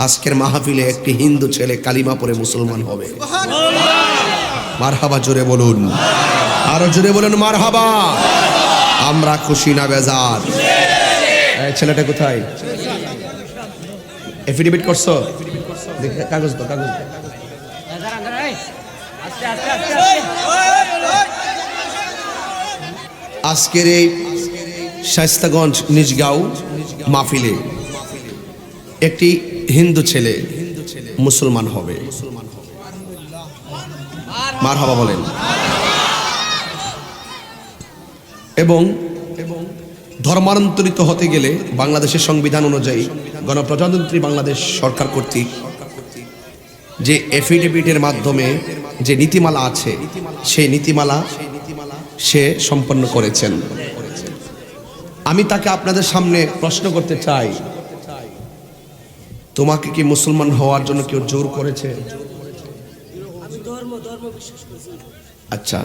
আজকের মাহফিলে একটি হিন্দু ছেলে কালিমা পড়ে মুসলমান হবে। মারহাবা, জোরে বলুন, আরো জোরে বলুন মারহাবা। আমরা খুশি না বেজার? ছেলেটা কোথায়? এফিডেভিট করছো? কাগজ তো, কাগজ। আজকের এই শায়েস্তাগঞ্জ নিজগাঁও মাহফিলে একটি হিন্দু ছেলে মুসলমান হবে। মারহাবা বলেন। এবং ধর্মান্তরিত হতে গেলে বাংলাদেশের সংবিধান অনুযায়ী গণপ্রজাতন্ত্রী বাংলাদেশ সরকার কর্তৃক যে এফিডেভিটের মাধ্যমে যে নীতিমালা আছে, সেই নীতিমালা সে সম্পন্ন করেছেন। আমি তাকে আপনাদের সামনে প্রশ্ন করতে চাই, তোমাকে কি মুসলমান হওয়ার জন্য কেউ জোর করেছে? আচ্ছা,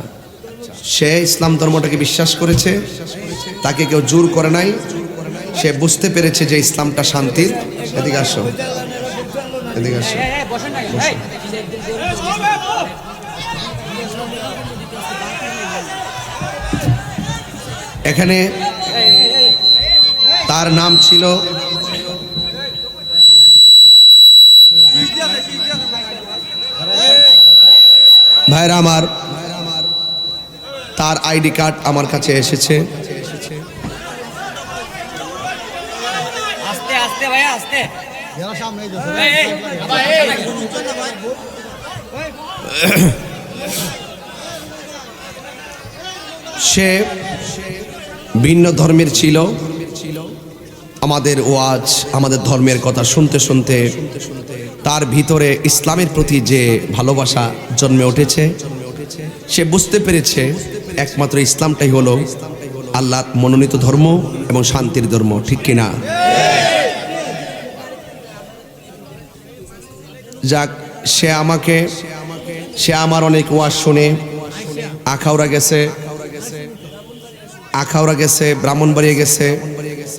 সে ইসলাম ধর্মটাকে বিশ্বাস করেছে, তাকে কেউ জোর করে নাই। সে বুঝতে পেরেছে যে ইসলামটা শান্তির। এদিকে আসো, এদিকে আসো। এখানে তার নাম ছিল ভাইরা আমার, তার আইডি কার্ড আমার কাছে এসেছে। সে ভিন্ন ধর্মের ছিল। আমাদের ওয়াজ, আমাদের ধর্মের কথা শুনতে শুনতে তার ভিতরে ইসলামের প্রতি যে ভালোবাসা জন্মে উঠেছে, সে বুঝতে পেরেছে একমাত্র ইসলামটাই হলো আল্লাহর মনোনীত ধর্ম এবং শান্তির ধর্ম। ঠিক কিনা? যাক, সে আমার অনেক ওয়াজ শুনে আখাউড়া গেছে, ব্রাহ্মণবাড়িয়া গেছে,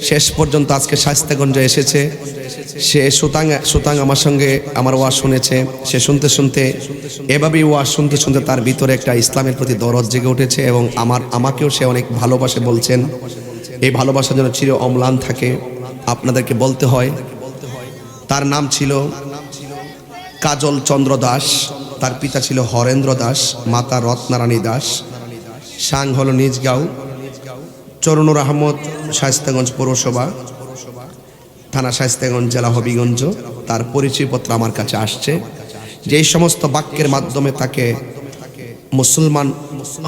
শেষ পর্যন্ত আজকে শায়েস্তাগঞ্জে এসেছে। সে সুতাং আমার সঙ্গে আমার ওয়াজ শুনেছে। সে শুনতে শুনতে, এভাবেই ওয়াজ শুনতে শুনতে তার ভিতরে একটা ইসলামের প্রতি দরদ জেগে উঠেছে এবং আমাকেও সে অনেক ভালোবাসে বলছেন। এই ভালোবাসা যেন চির অম্লান থাকে। আপনাদেরকে বলতে হয়, তার নাম ছিল কাজল চন্দ্র দাস, তার পিতা ছিল হরেন্দ্র দাস, মাতা রত্নারানী দাস। সাং হলো নিজগাঁও, চরনুর আহমদ, শায়েস্তাগঞ্জ পৌরসভা, থানা শায়েস্তাগঞ্জ, জেলা হবিগঞ্জ। তার পরিচয়পত্র আমার কাছে আসছে। যে সমস্ত বাক্যের মাধ্যমে তাকে মুসলমান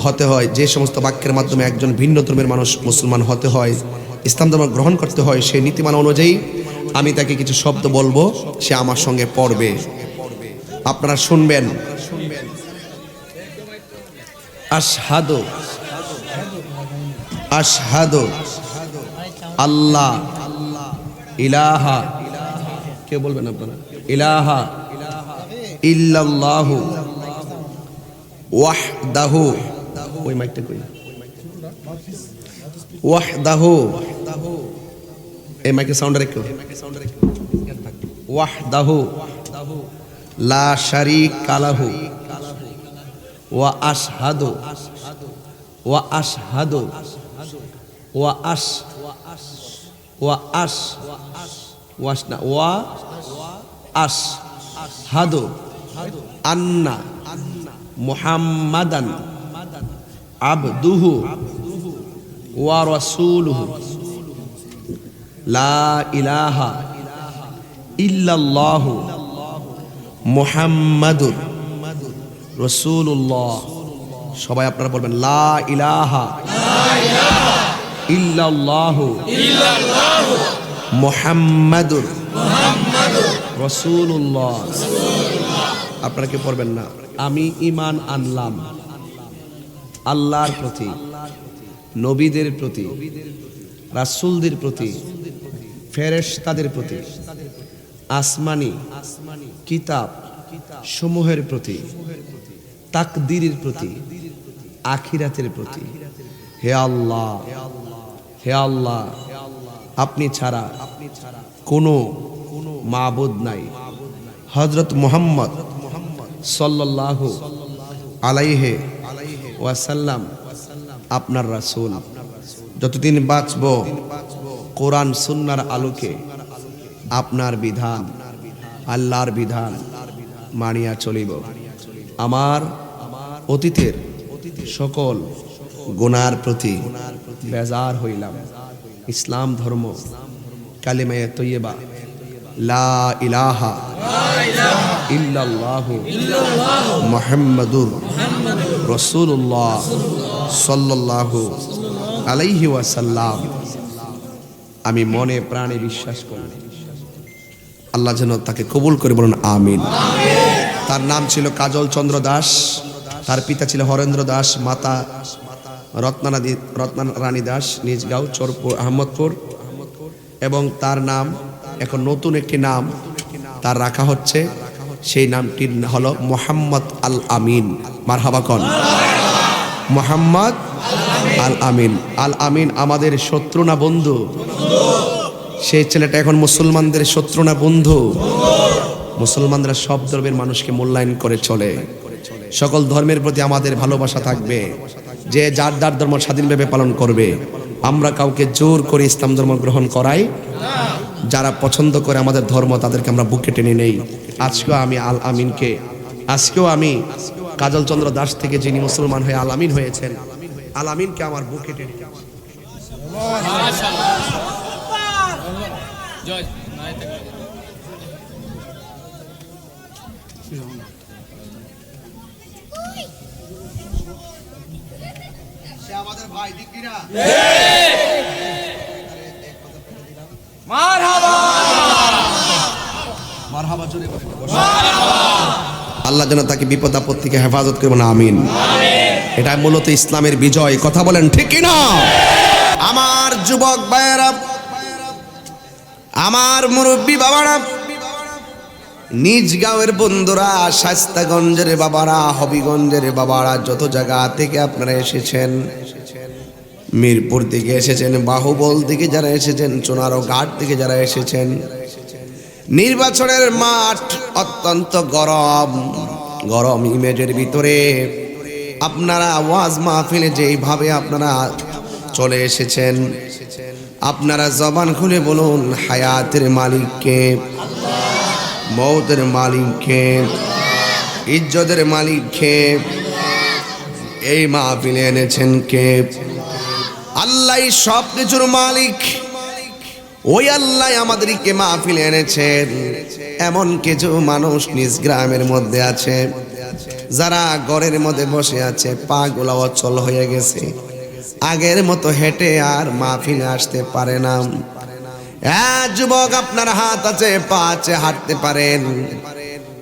হতে হয়, যে সমস্ত বাক্যের মাধ্যমে একজন ভিন্ন ধর্মের মানুষ মুসলমান হতে হয়, ইসলাম ধর্ম গ্রহণ করতে হয়, সেই নীতিমালা অনুযায়ী আমি তাকে কিছু শব্দ বলবো, সে আমার সঙ্গে পড়বে। আপনারা শুনবেন। আশহাদু আশহাদু আল্লাহ ইলাহা, কে বলবেন আপনারা? ইলাহা ইল্লাল্লাহু ওয়াহদাহু, ওই মাইকটা কই, ওয়াহদাহু, এই মাইকের সাউন্ড রেখো, ওয়াহদাহু লা শারীকা লাহু ওয়া আশহাদু ওয়া আশহাদু ওয়া আশ ওয়া আশ ওয়াসনা ওয়া আশহাদু আন্না মুহাম্মাদান আবদুহু ওয়া রাসূলুহু লা ইলাহা ইল্লাল্লাহু মুহাম্মাদুর রাসূলুল্লাহ। সবাই আপনারা বলবেন লা ইলাহা ইল্লাল্লাহু মুহাম্মাদুর রাসূলুল্লাহ। আপনারা কি পড়বেন না? আমি ঈমান আনলাম আল্লাহর প্রতি, নবীদের প্রতি, রাসূলদের প্রতি, ফেরেশতাদের প্রতি, আসমানি কিতাব সমূহের প্রতি, তাকদীরের প্রতি, আখিরাতের প্রতি। হে আল্লাহ, হে আল্লাহ, আপনি ছাড়া কোনো মাবুদ নাই। হযরত মুহাম্মদ সাল্লাল্লাহু আলাইহি ওয়াসাল্লাম আপনার রাসূল। যতদিন বাঁচব কোরআন সুন্নাহর আলোকে আপনার বিধান, আল্লাহর বিধান মানিয়া চলিব। আমার অতীতের সকল গুনার প্রতি বেজার হইলাম। ইসলাম ধর্ম কালিমায়ে তৈয়বা লা ইলাহা ইল্লাল্লাহু মুহাম্মাদুর রাসূলুল্লাহ সাল্লাল্লাহু আলাইহি ওয়াসাল্লাম আমি মনে প্রাণে বিশ্বাস করি। আল্লাহ যেন তাকে কবুল করে, বলুন আমিন। তার নাম ছিল কাজল চন্দ্র দাস, তার পিতা ছিল হরেন্দ্র দাস, মাতা রত্নারানী দাস, নিজ গাঁও চরপুর আহমদপুর। এবং তার নাম এখন নতুন একটি নাম তার রাখা হচ্ছে, সেই নামটি হলো মোহাম্মদ আল আমিন। মারহাবা কোন মোহাম্মদ আল আমিন। আল আমিন আমাদের শত্রু না বন্ধু? সেই ছেলেটা এখন মুসলমানদের শত্রু না বন্ধু? মুসলমানরা সব ধর্মের মানুষকে মূল্যায়ন করে চলে। সকল ধর্মের প্রতি আমাদের ভালোবাসা থাকবে, যে যার যার ধর্ম স্বাধীনভাবে পালন করবে। আমরা কাউকে জোর করে ইসলাম ধর্ম গ্রহণ করাই, যারা পছন্দ করে আমাদের ধর্ম তাদেরকে আমরা বুকে টেনে নেই। আজকেও আমি আল আমিনকে, আজকেও আমি কাজল চন্দ্র দাস থেকে যিনি মুসলমান হয়ে আল আমিন হয়েছেন, আল আমিনকে আমার বুকে টেনে আমাদের ভাই ঠিক কিনা? মারহাবা মারহাবা জোরে বলেন। আল্লাহ যেন তাকে বিপদ আপদ থেকে হেফাজত করবেন, আমিন। এটা মূলত ইসলামের বিজয়, কথা বলেন ঠিক কিনা? আমার যুবক ভাইয়েরা, আমার মুরব্বী বাবারা, নিজ গাঁয়ের বন্ধুরা, শায়েস্তাগঞ্জের বাবারা, হবিগঞ্জের বাবারা, যত জায়গা থেকে আপনারা এসেছেন, মিরপুর থেকে এসেছেন, বাহুবল থেকে যারা এসেছেন, চুনারো ঘাট থেকে যারা এসেছেন, নির্বাচনের মাঠ অত্যন্ত গরম, গরম ইমেজের ভিতরে আপনারা ওয়াজ মাহফিলে যেইভাবে আপনারা চলে এসেছেন, আপনারা জবান খুলে বলুন হায়াতের মালিককে, মৌতের মালিককে, ইজ্জতের মালিককে এই মাহফিলে এনেছেন কে? আল্লাহ সব কিছুর মালিক। ওই আল্লাহ আমাদেরকে মাহফিলে এনেছেন। এমন কিছু মানুষ নিজ গ্রামের মধ্যে আছে যারা ঘরের মধ্যে বসে আছে, পা গুলা অচল হয়ে গেছে, আগের মতো হেঁটে আর মাহফিলে আসতে পারে না। যুবক, আপনার হাত আছে, পা আছে, হাঁটতে পারেন,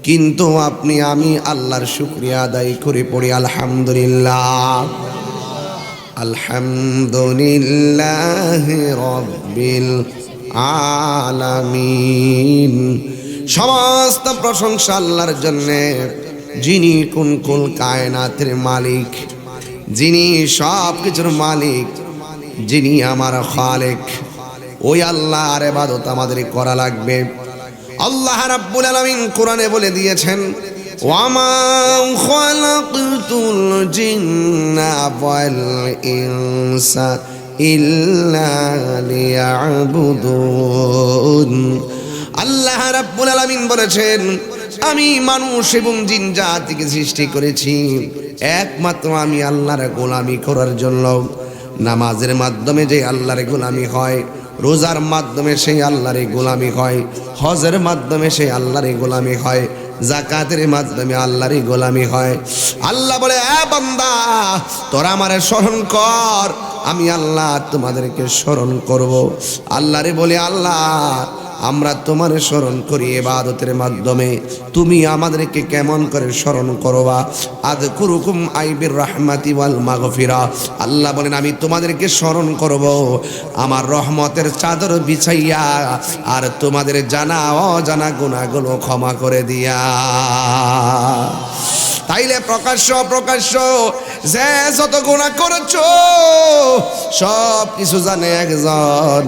কিন্তু আপনি আমি আল্লাহর শুকরিয়া আদায় করে পড়ি আলহামদুলিল্লাহ, আলহামদুলিল্লাহ রাব্বিল আলামিন। সমস্ত প্রশংসা আল্লাহর জন্য, যিনি কুল কায়নাতের মালিক, যিনি সব কিছুর মালিক, যিনি আমার খালেক। ওই আল্লাহর ইবাদত আমাদের করা লাগবে। আল্লাহ রাব্বুল আলামিন কোরআনে বলে দিয়েছেন, ওয়ামা খালাকতুল জিন্না ওয়াল ইনসা ইল্লা লিয়াবুদুন। আল্লাহ রাব্বুল আলামিন বলেছেন, আমি মানুষ এবং জিন জাতিকে সৃষ্টি করেছি একমাত্র আমি আল্লাহর গোলামি করার জন্য। নামাজের মাধ্যমে যে আল্লাহর গোলামি হয়, রোজার মাধ্যমে সেই আল্লাহর গোলামি হয়, হজের মাধ্যমে সেই আল্লাহর গোলামি হয়, যাকাতের মাধ্যমে আল্লাহর গোলামি হয়। আল্লাহ বলে, এ বান্দা, তোরা আমারে স্মরণ কর, আমি আল্লাহ তোমাদেরকে স্মরণ করব। আল্লাহরে বলে, আল্লাহ আমরা তোমার স্মরণ করি ইবাদতের মাধ্যমে, তুমি আমাদেরকে কেমন করে স্মরণ করবা? আযকুরুকুম আইবির রাহমাতি ওয়াল মাগফিরা। আল্লাহ বলেন, আমি তোমাদেরকে স্মরণ করব আমার রহমতের চাদর বিছাইয়া, আর তোমাদের জানা অজানা গুনাহগুলো ক্ষমা করে দিয়া। তাইলে প্রকাশ্য অপ্রকাশ্য যে যত গুনাহ করেছো সব কিছু জানে একজন,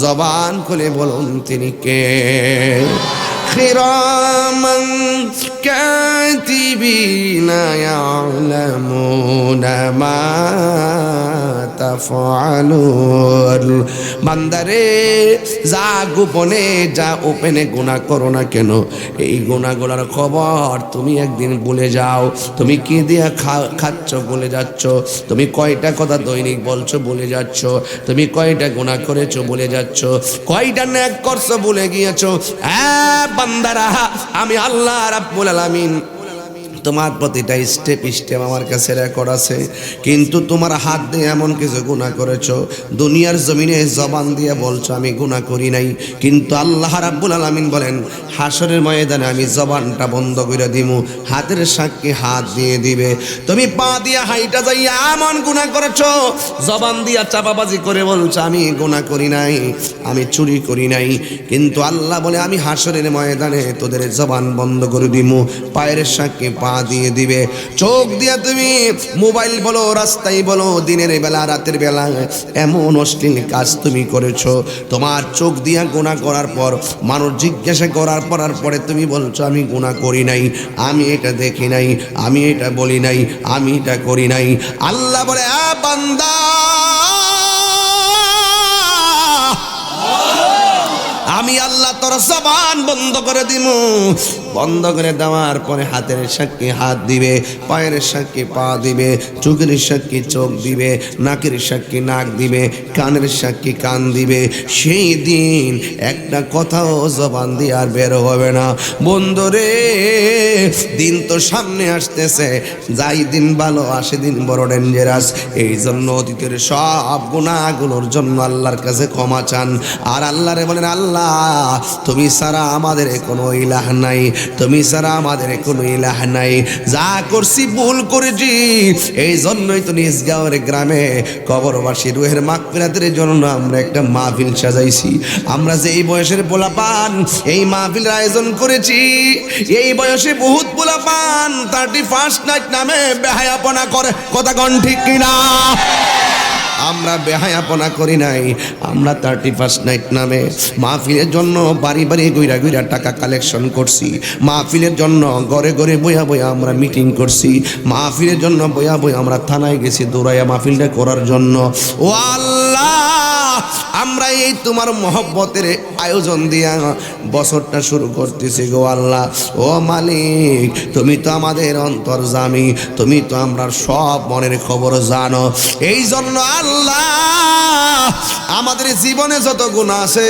জবান খুলে বলুন তিনি কে? কিরামান কাতিবিনা ইয়ালামুনা মা তাফআলুন। বান্দারে, যা গোপনে যা ওপেনে গুনাহ করো না কেন, এই গুনাহগুলোর খবর তুমি একদিন ভুলে যাও। তুমি কি দিয়া খাচ্ছ ভুলে যাচ্ছ, তুমি কয়টা কথা দৈনিক বলছো ভুলে যাচ্ছ, তুমি কয়টা গুনাহ করেছো ভুলে যাচ্ছ, কয়টা নেক করছো ভুলে গিয়েছো। বান্দারা, আমি আল্লাহ রাব্বুল আলামিন তোমার প্রতিটা স্টেপ স্টেপ আমার কাছে রেকর্ড আছে, কিন্তু তোমার হাত দিয়ে এমন কিছু গুনাহ করেছো, দুনিয়ার জমিনে জবান দিয়ে বলছো আমি গুনাহ করি নাই, কিন্তু আল্লাহ রাব্বুল আলামিন বলেন হাসরের ময়দানে আমি জবানটা বন্ধ করে দিমু, হাতের সাক্ষী হাত দিয়ে দিবে। তুমি পা দিয়া হাইটা যাইয়া এমন গুনাহ করেছো, জবান দিয়া চাপাবাজি করে বলছো আমি গুনাহ করি নাই, আমি চুরি করি নাই, কিন্তু আল্লাহ বলে আমি হাসরের ময়দানে তোদের জবান বন্ধ করে দিমু, পায়ের সাক্ষী পা দিয়ে দিবে। চোখ দিয়া তুমি মোবাইল বলো, রাস্তায় বলো, দিনের বেলা রাতের বেলা এমন অশ্লীল কাজ তুমি করেছো, তোমার চোখ দিয়া গুনাহ করার পর মানুষ জিজ্ঞাসা করার পরে তুমি বলছো আমি গুনাহ করি নাই, আমি এটা দেখি নাই, আমি এটা বলি নাই, আমি এটা করি নাই। আল্লাহ বলে বান্দা, আমি আল্লাহ তোর জবান বন্ধ করে দিমু, বন্ধ করে দেওয়ার পরে হাতের সাক্ষী হাত দিবে, পায়ের সাক্ষী পা দিবে, চোখের সাক্ষী চোখ দিবে, নাকের সাক্ষী নাক দিবে, কানের সাক্ষী কান দিবে। সেই দিন একটা কথাও জবান দিয়ে আর বের হবে না। বন্ধুরে, দিন তো সামনে আসতেছে, যাই দিন ভালো আসে দিন বড় ডেঞ্জারাস। এই জন্য অতীতের সব গুনাহগুলোর জন্য আল্লাহর কাছে ক্ষমা চান, আর আল্লাহরে বলেন আল্লাহ তুমি ছাড়া আমাদের কোনো ইলাহ নাই, তুমি ছাড়া আমাদের কোনো ইলাহ নাই, যা করছি ভুল করেছি, এই জন্যই তো নিজ গাঁওয়ের গ্রামে কবরবাসী রুহের মাগফিরাতের জন্য আমরা একটা মাহফিল সাজাইছি। আমরা যে এই বয়সের পোলাপান এই মাহফিলের আয়োজন করেছি, এই বয়সে বহুত পোলাপান 31st নাইট নামে বেহায়াপনা করে, কথা কোন ঠিক কিনা? আমরা বেহায়াপনা করি নাই, আমরা 31st নাইট নামে মাহফিলের জন্য বাড়ি বাড়ি গইরা গইরা টাকা কালেকশন করছি, মাহফিলের জন্য ঘরে ঘরে বইয়া বইয়া আমরা মিটিং করছি, মাহফিলের জন্য বইয়া বইয়া আমরা থানায় গেছি দৌড়াইয়া মাহফিলটা করার জন্য। ও আল্লাহ, আমরা এই তোমার মহব্বতের আয়োজন দিয়া বছরটা শুরু করতেছি গো আল্লাহ। ও মালিক, তুমি তো আমাদের অন্তর্যামী, তুমি তো আমরা সব মনের খবর জানো। এই জন্য আল্লাহ আমাদের জীবনে যত গুনাহ আছে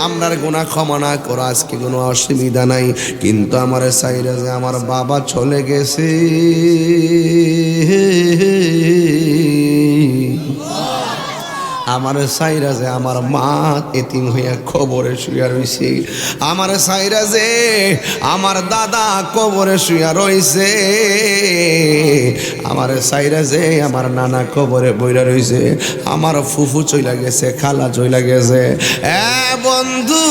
আমরার গুনাহ ক্ষমা না করা আজকে কোনো অসুবিধা নাই, কিন্তু আমার চাইরা যে আমার বাবা চলে গেছে, আমার সাইরা যে আমার মা এতিম হইয়া কবরে শুয়া রইছে, আমার সাইরা যে আমার দাদা কবরে শুয়া রইছে, আমার সাইরা যে আমার নানা কবরে বইরা রইছে, আমার ফুফু চইলা গেছে, খালা চইলা গেছে। বন্ধু,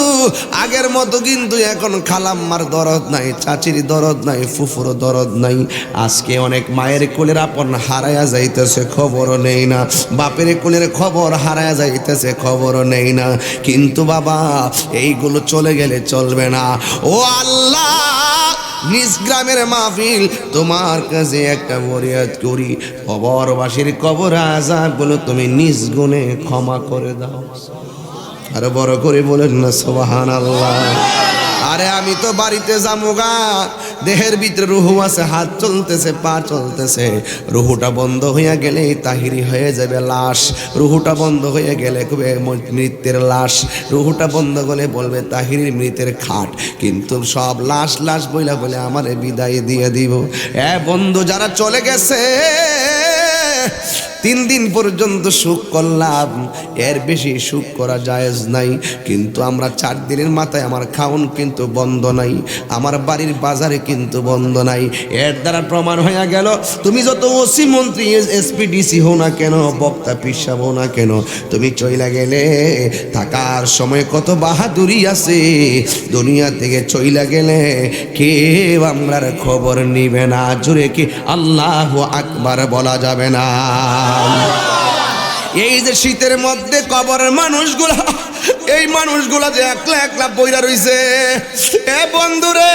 আগের মতো কিন্তু এখন খালাম্মার দরদ নাই, চাচির দরদ নাই, ফুফুর দরদ নাই। আজকে অনেক মায়ের কোলের আপন হারায়া যাইতেছে, খবরও নেই না, বাপের কোলের খবর হারায়া যাইতেছে, খবরও নেই না। কিন্তু বাবা, এইগুলো চলে গেলে চলবে না। ও আল্লাহ, নিজ গ্রামের মাহফিল তোমার কাছে একটা ফরিয়াদ করি, কবরবাসীর কবর আযাবগুলো তুমি নিজ গুণে ক্ষমা করে দাও। আর বড় করে বলেন না সুবহানাল্লাহ। আরে আমি তো বাড়িতে যামুগা, দেহের ভিতরে রুহু আছে, হাত চলতেছে, পা চলতেছে, রুহুটা বন্ধ হইয়া গেলে তাহিরি হয়ে যাবে লাশ, রুহুটা বন্ধ হয়ে গেলে মৃত্যের লাশ, রুহুটা বন্ধ হলে বলবে তাহিরির মৃতের খাট, কিন্তু সব লাশ লাশ বইলা বলে আমারে বিদায় দিয়ে দিব। বন্ধু, যারা চলে গেছে 3 দিন পর্যন্ত সুখ করলাম, এর বেশি সুখ করা জায়েজ নাই। কিন্তু আমরা 4 দিনের মাথায় আমার খাওন কিন্তু বন্ধ নাই, আমার বাড়ির বাজারে কিন্তু বন্ধ নাই। এর দ্বারা প্রমাণ হয়ে গেল তুমি যত ওসি মন্ত্রী এসপিডিসি হও না কেন, বক্তা পিসাব হও না কেন, তুমি চইলা গেলে থাকার সময় কত বাহাদুরি আছে, দুনিয়া থেকে চইলা গেলে কেউ আমরার খবর নিবে না। জোরে কি আল্লাহু আকবার বলা যাবে না? এই যে শীতের মধ্যে কবরের মানুষগুলা, এই মানুষগুলা যে একলা একলা বইরা রইছে, এ বন্ধুরে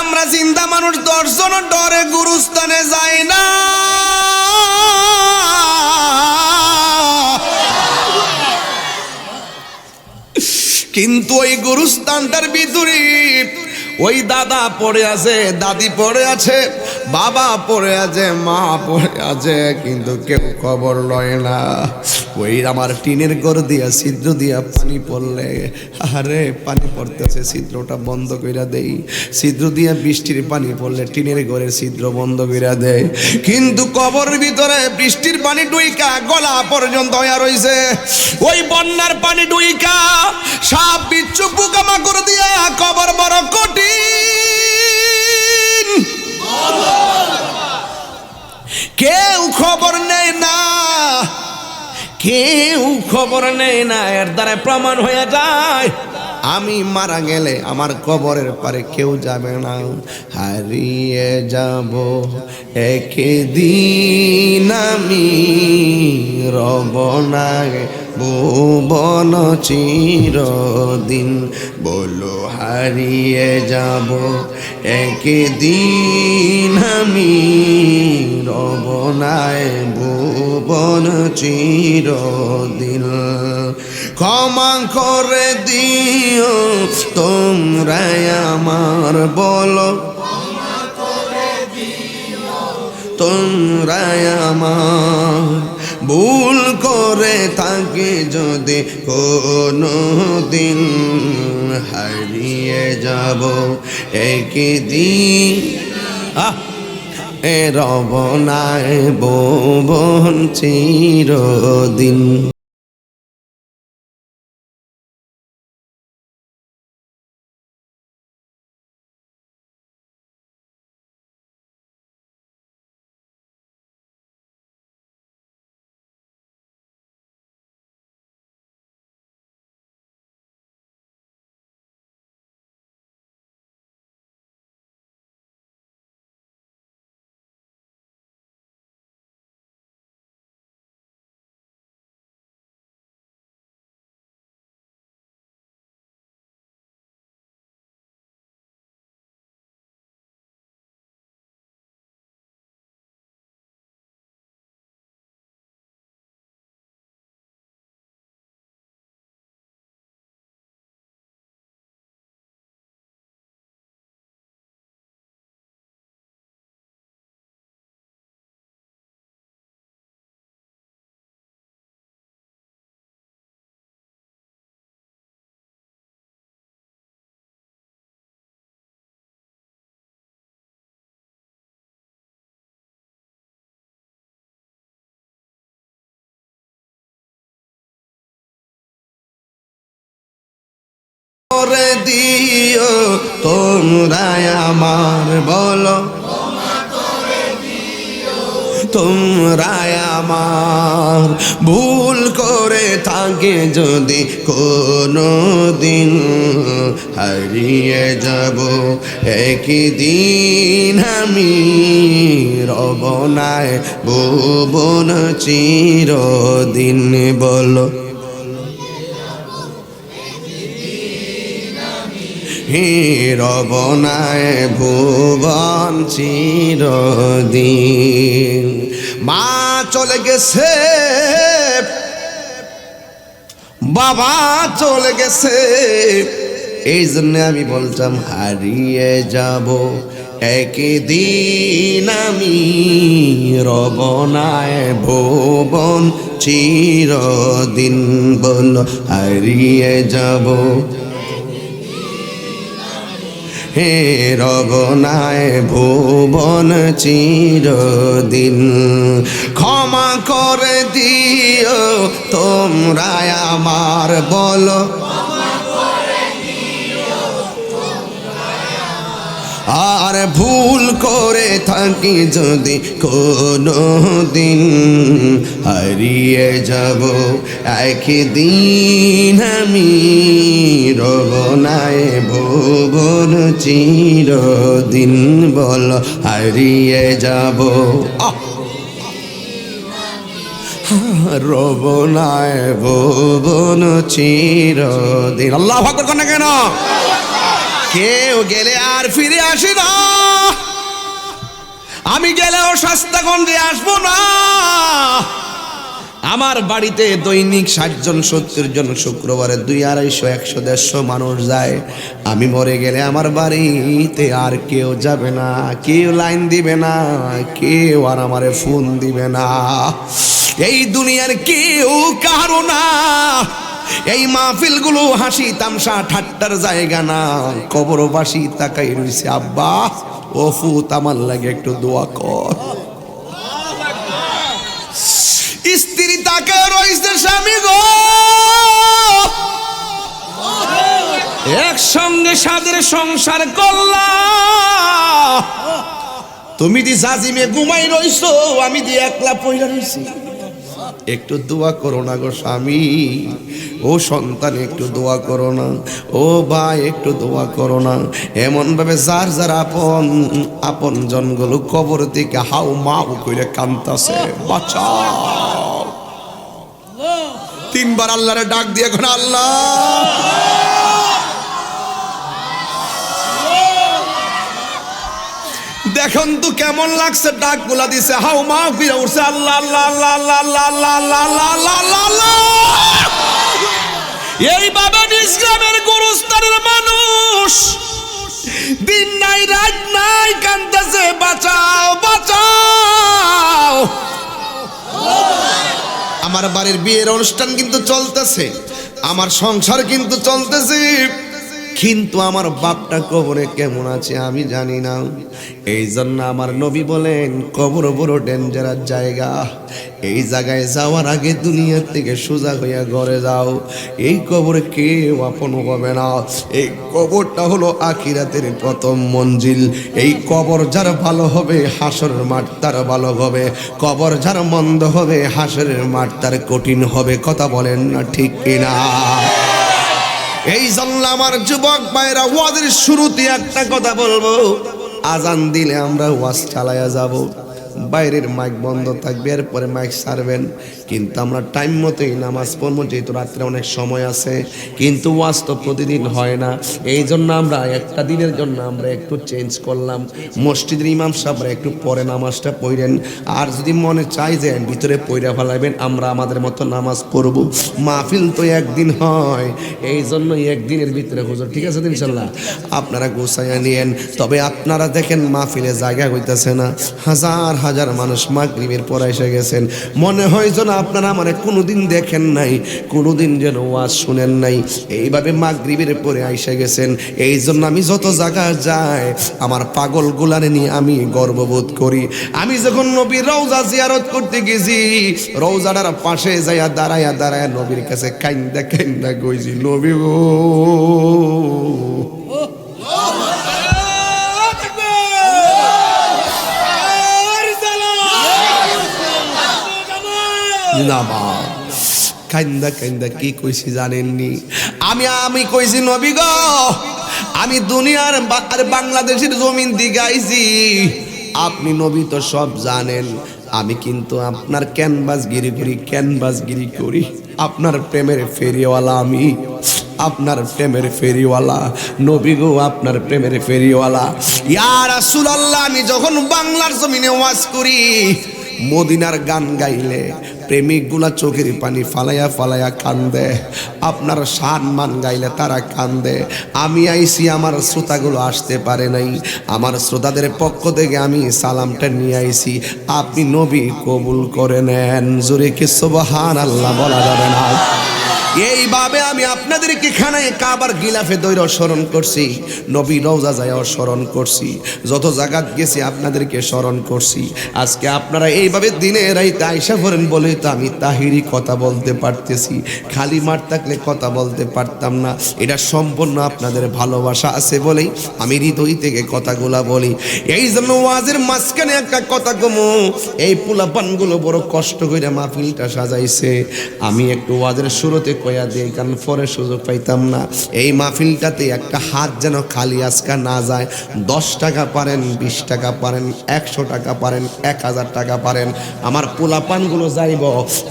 আমরা জিন্দা মানুষ 10 জন ডরে গুরুস্থানে যাই না। কিন্তু ওই গুরুস্থানটার ভিতরে ওই দাদা পড়ে আছে, দাদি পড়ে আছে, বাবা পড়ে আছে, মা পড়ে আছে, কিন্তু কেউ খবর লয় না। ওই আমার টিনের ঘর দিয়া ছিদ্র দিয়া পানি পড়লে, আরে পানি পড়তেছে, ছিদ্রটা বন্ধ কইরা দেই, ছিদ্র দিয়া বৃষ্টির পানি পড়লে টিনের ঘরের ছিদ্র বন্ধ কইরা দেয়। কিন্তু কবরের ভিতরে বৃষ্টির পানি ডুইকা গলা পর্যন্ত হইয়া রইছে, ওই বন্যার পানি ডুইকা সাপ বিচ্ছু পোকামাকড় দিয়া কবর বড় কঠিন। কেউ খবর নেয় না, কেউ খবর নেয় না। এর দ্বারা প্রমাণ হয়ে যায় আমি মারা গেলে আমার কবরের পারে কেউ যাবে না, হারিয়ে যাব একদিন আমি, রব না ভুবন চিরদিন। বলো হারিয়ে যাব একদিন আমি, রব না ভুবন চিরদিন। ক্ষমা করে দিও তোমরা আমার, বলো তোমরা আমার, ভুল করে থাকে যদি কোনো দিন, হারিয়ে যাব একদিন রব না ভুবন চিরদিন। করে দিও তোমরা আমার, বলো তোমরা আমার, ভুল করে থাকে যদি কোনো দিন, হারিয়ে যাব একদিন আমি, রব না ভুবন চিরদিন। বলো রব না ভুবন চিরদিন। মা চলে গেছে, বাবা চলে গেছে, এই জন্য আমি বলতাম হারিয়ে যাব একদিন আমি, রব না ভুবন চিরদিন। বল হারিয়ে যাব হে রবনায় ভুবন চিরদিন ক্ষমা করে দিও তোমরা আমার বলো আর ভুল করে থাকি যদি কোনো দিন হারিয়ে যাব একদিন আমি রবনায় ভুবন চিরদিন বল হারিয়ে যাব রবনায় ভুবন চিরদিন আল্লাহু আকবার কোন কেন কেউ গেলে আর ফিরে আসে না আমি গেলেও শাস্তাগঞ্জে আসবো না আমার বাড়িতে দৈনিক 60 জন 70 জন শুক্রবারে 200 250 150 মানুষ যায় আমি মরে গেলে আমার বাড়িতে আর কেউ যাবে না কেউ লাইন দিবে না কেউ আর আমারে ফোন দিবে না এই দুনিয়ার কেউ কারো না এই মাহফিলগুলো হাসি তামসা ঠাট্টার জায়গা না কবরবাসী তাকাই রইছে আব্বা ও ফুত আমার লাগে একটু দোয়া কর স্ত্রী তাকায় রইছে স্বামী গো একসঙ্গে সাদের সংসার করলা তুমি দি জাজিমে ঘুমাই রইছো আমি দি একলা পয়লা রইছি একটু দোয়া করো না গো স্বামী ও সন্তান একটু দোয়া করো না ও ভাই একটু দোয়া করো না এমন ভাবে যার যার আপন জনগুলো কবর থেকে হাউ মাউ কইরে কান্তাছে বাঁচাও 3 বার আল্লাহরে ডাক দিয়ে এখন আল্লাহ দেখুন তো কেমন লাগছে ডাকগুলা দিছে হাউ মা ফিরে উঠছে আল্লাহ আল্লাহ আল্লাহ আল্লাহ আল্লাহ আল্লাহ আল্লাহ আল্লাহ আল্লাহ এইভাবে নিজ গ্রামের গুরুস্থানের মানুষ দিন নাই রাত নাই কান্দাছে বাঁচাও বাঁচাও আমার বাড়ির বিয়ের অনুষ্ঠান কিন্তু চলতেছে আমার সংসার কিন্তু চলতেছে কিন্তু আমার বাপটা কবরে কেমন আছে আমি জানি না এই জন্য আমার নবী বলেন কবর বড় ডেঞ্জারাস জায়গা এই জায়গায় যাওয়ার আগে দুনিয়া থেকে সোজা হইয়া ঘরে যাও এই কবরে কেউ আপন হবে না এই কবরটা হলো আখিরাতের প্রথম মঞ্জিল এই কবর যার ভালো হবে হাসরের মাঠ তার ভালো হবে কবর যার মন্দ হবে হাসরের মাঠ তার কঠিন হবে কথা বলেন না ঠিক কিনা এই জন্য আমার যুবক ভাইরা ওয়াজের শুরুতে একটা কথা বলবো আজান দিলে আমরা ওয়াজ চালায়া যাব বাইরের মাইক বন্ধ থাকবে এরপরে মাইক ছাড়বেন কিন্তু আমরা টাইম মতোই নামাজ পড়বো যেহেতু রাত্রে অনেক সময় আছে কিন্তু ওয়াজ তো প্রতিদিন হয় না এই জন্য আমরা একটা দিনের জন্য আমরা একটু চেঞ্জ করলাম মসজিদের ইমাম সাহেবরা একটু পরে নামাজটা পড়েন আর যদি মনে চাই যে ভিতরে পড়া ফেলাবেন আমরা আমাদের মতো নামাজ পড়ব মাহফিল তো একদিন হয় এই জন্য একদিনের ভিতরে হুজুর ঠিক আছে ইনশাল্লাহ আপনারা গোছাইয়া নিয়েন তবে আপনারা দেখেন মাহফিলে জায়গা হইতেছে না হাজার হাজার মানুষ মাগরিবের পর এসে গেছেন মনে হয় যেন আপনারা আমারে কোনোদিন দেখেন নাই কোনোদিন যেন ওয়াজ শুনেন নাই এইভাবে মাগরিবের পরে এসে গেছেন এই জন্য আমি যত জায়গা যাই আমার পাগল গুলারে নিয়ে আমি গর্ববোধ করি আমি যখন নবীর রওজা জিয়ারত করতে গেছি রওজাটার পাশে যাইয়া দাঁড়ায়া দাঁড়ায়া নবীর কাছে কাইন্দা কাইন্দা কইছি নবী গো কাইন্দা কাইন্দা কি কইছি জানেননি আমি কইছি নবী গো আমি দুনিয়ার আর বাংলাদেশের জমিন দিকে আইছি আপনি নবী তো সব জানেন আমি কিন্তু আপনার ক্যানভাসগিরি করি আপনার প্রেমের ফেরিওয়ালা আমি আপনার প্রেমের ফেরিওয়ালা নবী গো আপনার প্রেমের ফেরিওয়ালা ইয়া রাসূলুল্লাহ আমি যখন বাংলার জমিনে ওয়াজ করি মদিনার গান গাইলে প্রেমিকগুলা চোখের পানি ফালাইয়া ফালাইয়া কান্দে আপনার সম্মান গাইলে তারা কান্দে আমি আইছি আমার শ্রোতাগুলো আসতে পারে নাই আমার শ্রোতাদের পক্ষ থেকে আমি সালামটা নিয়ে আইছি আপনি নবী কবুল করে নেন জোরে কি সুবহানাল্লাহ বলা যাবে না এইভাবে আমি আপনাদেরকে খানায় কাবার গিলাফে দৈর স্মরণ করছি, নবী রওজা যায় স্মরণ করছি, যত জায়গাত গেছি আপনাদেরকে স্মরণ করছি। আজকে আপনারা এইভাবে দিনে রাইতে আইসা করেন বলেই তো আমি তাহিরি কথা বলতে পারতেছি, খালি মাঠ থাকলে কথা বলতে পারতাম না। এটা সম্পূর্ণ আপনাদের ভালোবাসা আছে বলেই আমি হৃদয় থেকে কথাগুলা বলি। এই জন্য ওয়াজের মাঝখানে একটা কথা কমু, এই পোলাপানগুলো বড় কষ্ট করে মাহফিলটা সাজাইছে। আমি একটু ওয়াজের শুরুতে কয়া দিই, কারণ পরে সুযোগ পাইতাম না। এই মাহফিলটাতে একটা হাত যেন খালি আজকা না যায়। 10 টাকা পারেন, 20 টাকা পারেন, 100 টাকা পারেন, 1000 টাকা পারেন, আমার পোলাপানগুলো যাইব,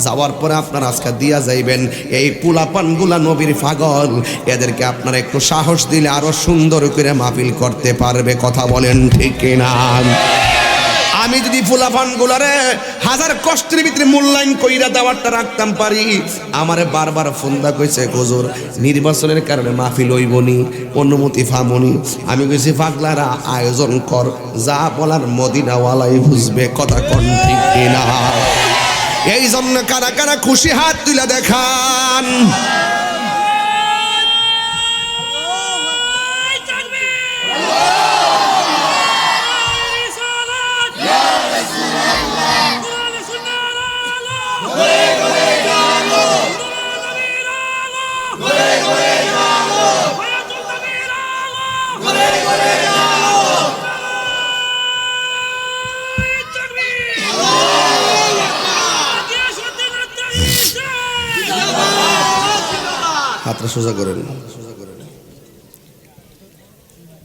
যাওয়ার পরে আপনারা আজকা দিয়া যাইবেন। এই পোলাপানগুলা নবীর পাগল, এদেরকে আপনারা একটু সাহস দিলে আরো সুন্দর করে মাহফিল করতে পারবে। কথা বলেন ঠিক কিনা? আমি যদি ফুলাফানগুলারে হাজার কষ্টের ভিতরে মূল্যায়ন কইরা দেওয়ারটা রাখতাম পারি, আমারে বারবার ফোন দা কইছে হুজুর নির্বাচনের কারণে মাহফিল হইবনি, অনুমতি ফামনি। আমি কইছি পাগলারা আয়োজন কর, যা বলার মদিনাওয়ালাই বুঝবে। কথা কোন ঠিক কিনা? এই জন্য কারা কারা খুশি হাত তুলে দেখান। হাতটা সোজা করেন।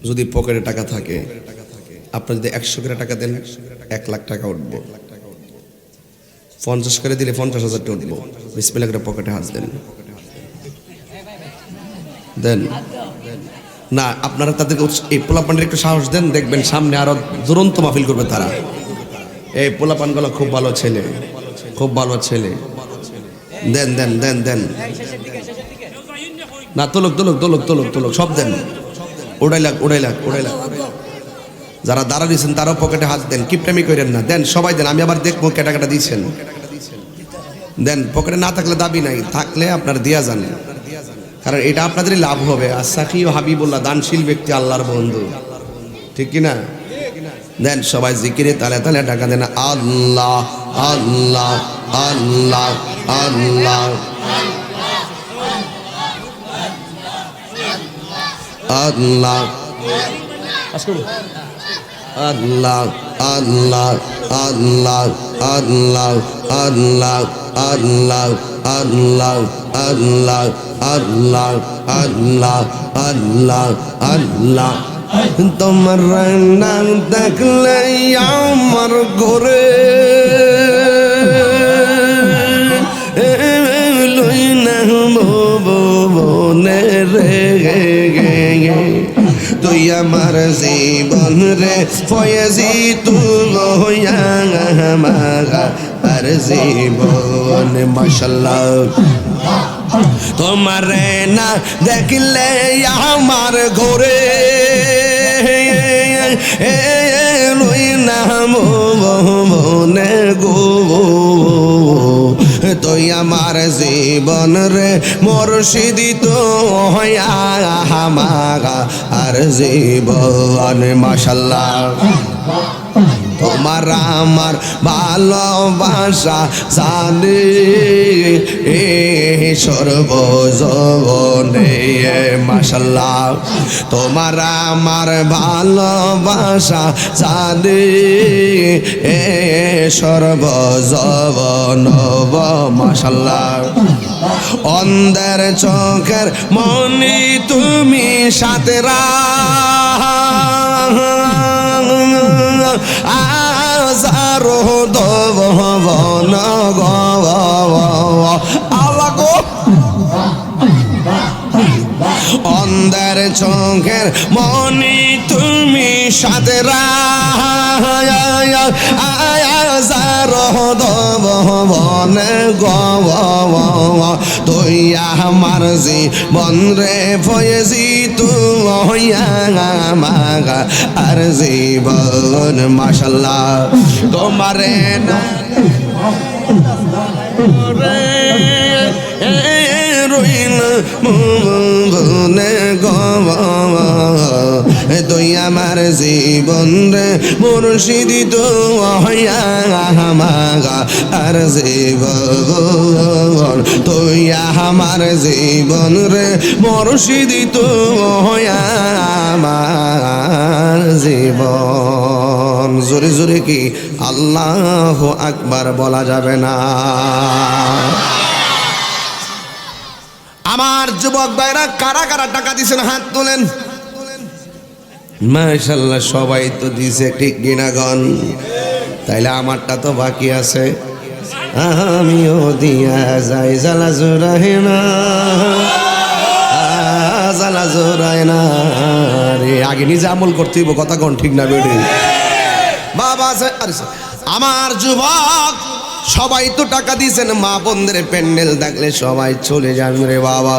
যদি পকেটে টাকা থাকে, আপনার যদি 100 করে টাকা দেন 1 লাখ টাকা উঠবো, 50 করে দিলে 50,000 টা উঠবো। বিসমিল্লাহ করে পকেটে হাত দেন, দেন না। আপনারা তাদেরকে এই পোলাপানের একটু সাহস দেন, দেখবেন সামনে আরো দুরন্ত মাহফিল করবে তারা। এই পোলাপানগুলো খুব ভালো ছেলে, খুব ভালো ছেলে। দেন দেন দেন দেন না, তোলক তোলক তোলক তোলক তোলক সব দেন। উড়াইলাক উড়াইলাক উড়াইলাক। যারা দাঁড়া দিয়েছেন তারাও পকেটে হাত দেন, কিপটামি করেন না, দেন সবাই দেন। আমি আবার দেখবো কেটা কেটা দিয়েছেন। দেন, পকেটে না থাকলে দাবি নাই, থাকলে আপনার দিয়া যান, কারণ এটা আপনাদেরই লাভ হবে। আর সাকি ও হাবিবুল্লাহ দানশীল ব্যক্তি, আল্লাহর বন্ধু, ঠিক কিনা? দেন সবাই জিকিরে তালে তালে টাকা দেন। আল্লাহ আল্লাহ আল্লাহ আল্লাহ আল্লাহ আল্লাহ আল্লাহ আল্লাহ আল্লাহ আল্লাহ আল্লাহ আল্লাহ আল্লাহ আল্লাহ আল্লাহ আল্লাহ আল্লাহ। তোমার নাম দেখলে আমার ঘরে লই না বনে রে, তুই আমার জীবন রে ফয়েজি তুই আমার আর জীবন। মাশাআল্লাহ তোমার না দেখলে আমার ঘরে লই না মনে গো, তুই আমার জীবন রে মুর্শিদি তো আমার আর জীবন। মাশাআল্লাহ তোমার আমার ভালোবাসা জানে সর্বজনে। মাশাআল্লাহ তোমার আমার ভালোবাসা জানে সর্বজবন। মাশাআল্লাহ অন্ধের চোখের মনি তুমি সাতেরা আজারো দবন আল্লাহ গো। অন্ধের চোখের মনি তুমি সাতেরা আজারো দবন গো, তুই আমার জীবন রে ফয়েজি তুই আমার আর জীবন। মাশাআল্লাহ তোমারে না রইল মনে গো তুই আমার জীবন রে মুর্শিদি তো হইয়া আমার জীবন তুই আমার জীবন রে মুর্শিদি তো হইয়া আমার জীবন। জোরে জোরে কি আল্লাহু আকবার বলা যাবে না? আমার যুবক ভাইরা কারা কারা টাকা দিয়েছেন হাত তোলেন। মাশাআল্লাহ সবাই তো দিছে, ঠিক কিনাগণ? তাইলে আমারটা তো বাকি আছে, আমিও দিয়া যাই। জ্বালা জোড়ায় না, জ্বালা জোড়ায় না রে। আগে নিজে আমল করতে হইব, কথা কোন ঠিক না বেড়ে বাবা? আমার যুবক সবাই তো টাকা দিয়েছেন, মা বোনদের প্যান্ডেল দেখলে সবাই চলে যান রে বাবা।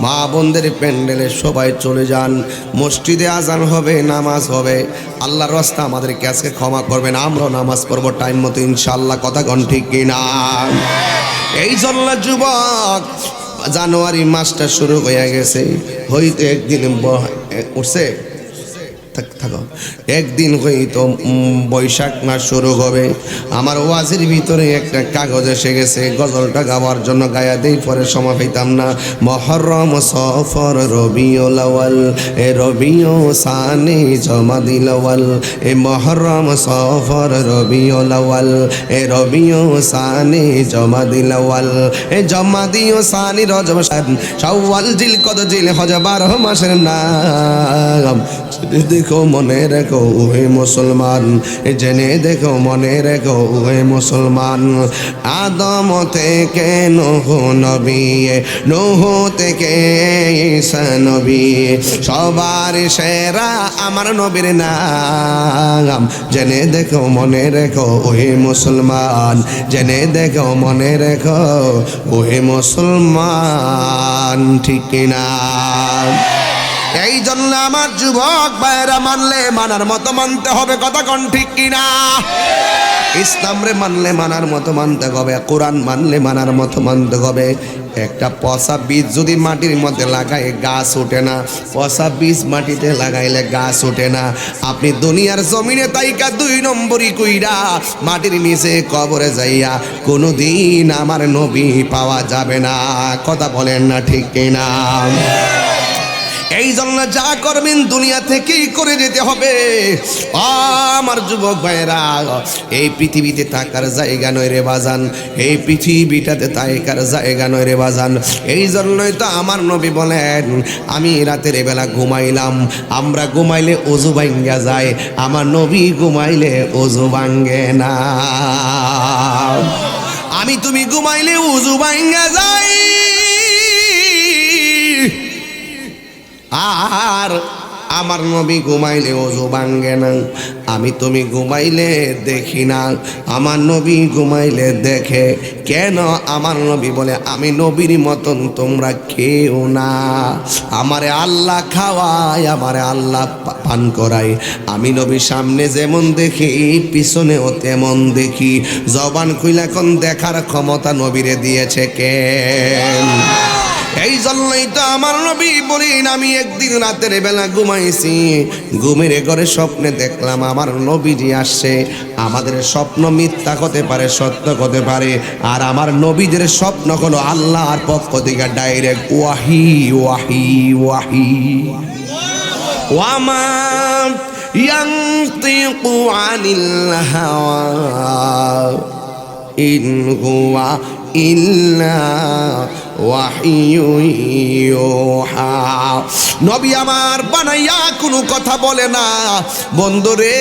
মা বোনদের প্যান্ডেলে সবাই চলে যান, মসজিদে আজান হবে, নামাজ হবে। আল্লাহর রাস্তা আমাদেরকে আজকে ক্ষমা করবেন, আমরাও নামাজ পড়বো টাইম মতো ইনশাআল্লাহ, কথা কোন ঠিক কিনা? এই জন্য যুবক জানুয়ারি মাসটা শুরু হয়ে গেছে, হইতে একদিন উঠছে থাকো, একদিন হয়তো বৈশাখ মাস শুরু হবে। আমার ওয়াজের ভিতরে একটা কাগজ এসে গেছে, গজলটা গাওয়ার জন্য গায়া দেই, পরে সময় পেতাম না। মহরম সফর রবিউল আউয়াল, এ রবিউ সানি জমাদিল আউয়াল, এ মহরম সফর রবিউল আউয়াল, এ রবিউ সানি জমাদিল আউয়াল, এ জমাদিউ সানি রজব শাওয়াল জিলকদ জিলহজ 12 মাসের নাম। দেখো মনে রেখো হে মুসলমান, জেনে দেখো মনে রেখো হে মুসলমান। আদম থেকে নূহ নবী, নূহ থেকে ঈসা নবী, সবার সেরা আমার নবীর নাম। জেনে দেখো মনে রেখো হে মুসলমান, জেনে দেখো মনে রেখো হে মুসলমান, ঠিক কিনা? এই জন্য আমার যুবক ভাইরা মানলে মানার মতো মানতে হবে, কথা কোন ঠিক কিনা? ইসলাম রে মানলে মানার মতো মানতে হবে, কোরআন মানলে মানার মতো মানতে হবে। একটা পচা বীজ যদি মাটির মধ্যে লাগায় গাছ ওঠে না, পচা বীজ মাটিতে লাগাইলে গাছ ওঠে না। আপনি দুনিয়ার জমিনে তাইকা 2 নম্বরই কইরা মাটির নিচে কবরে যাইয়া কোনোদিন আমার নবী পাওয়া যাবে না, কথা বলেন না ঠিক কিনা? এই জন্য যা করবেন দুনিয়া থেকেই করে যেতে হবে। আমার যুবক ভাইরা, এই পৃথিবীতে থাকার জায়গা নয় রে বাজান, এই পৃথিবীটাতে থাকার জায়গা নয় রে বাজান। এই জন্যই তো আমার নবী বলেন, আমি রাতের বেলা ঘুমাইলাম, আমরা ঘুমাইলে ওযু ভাঙ্গা যায়, আমার নবী ঘুমাইলে ওযু ভাঙ্গে না। আমি তুমি ঘুমাইলে ওযু ভাঙ্গা যায়, আর আমার নবী ঘুমাইলে ওযু ভাঙ্গে না। আমি তুমি ঘুমাইলে দেখি না, আমার নবী ঘুমাইলে দেখে। কেন? আমার নবী বলে, আমি নবীর মতন তোমরা কেউ না। আমারে আল্লাহ খাওয়ায়, আমারে আল্লাহ পান করায়। আমি নবী সামনে যেমন দেখি, পিছনেও তেমন দেখি। জবান খুইলা কোন দেখার ক্ষমতা নবীরে দিয়েছে কেন? এই জন্যই তো আমার নবী বলেন, আমি একদিন রাতের বেলা ঘুমাইছি, ঘুমের ঘরে স্বপ্নে দেখলাম আমার নবীজি আসছে। আমাদের স্বপ্ন মিথ্যা হতে পারে, সত্য হতে পারে, আর আমার নবীদের স্বপ্ন হলো আল্লাহর পক্ষ থেকে ডাইরেক্ট ওয়াহি ওয়াহি ওয়াহি। ওয়ামা ইয়ানতিকু আনিল হাওয়া ইন হুয়া ইল্লা ওয়াহিয়ু ইউহা। নবী আমার বানাইয়া কোনো কথা বলে না। বন্ধুরে,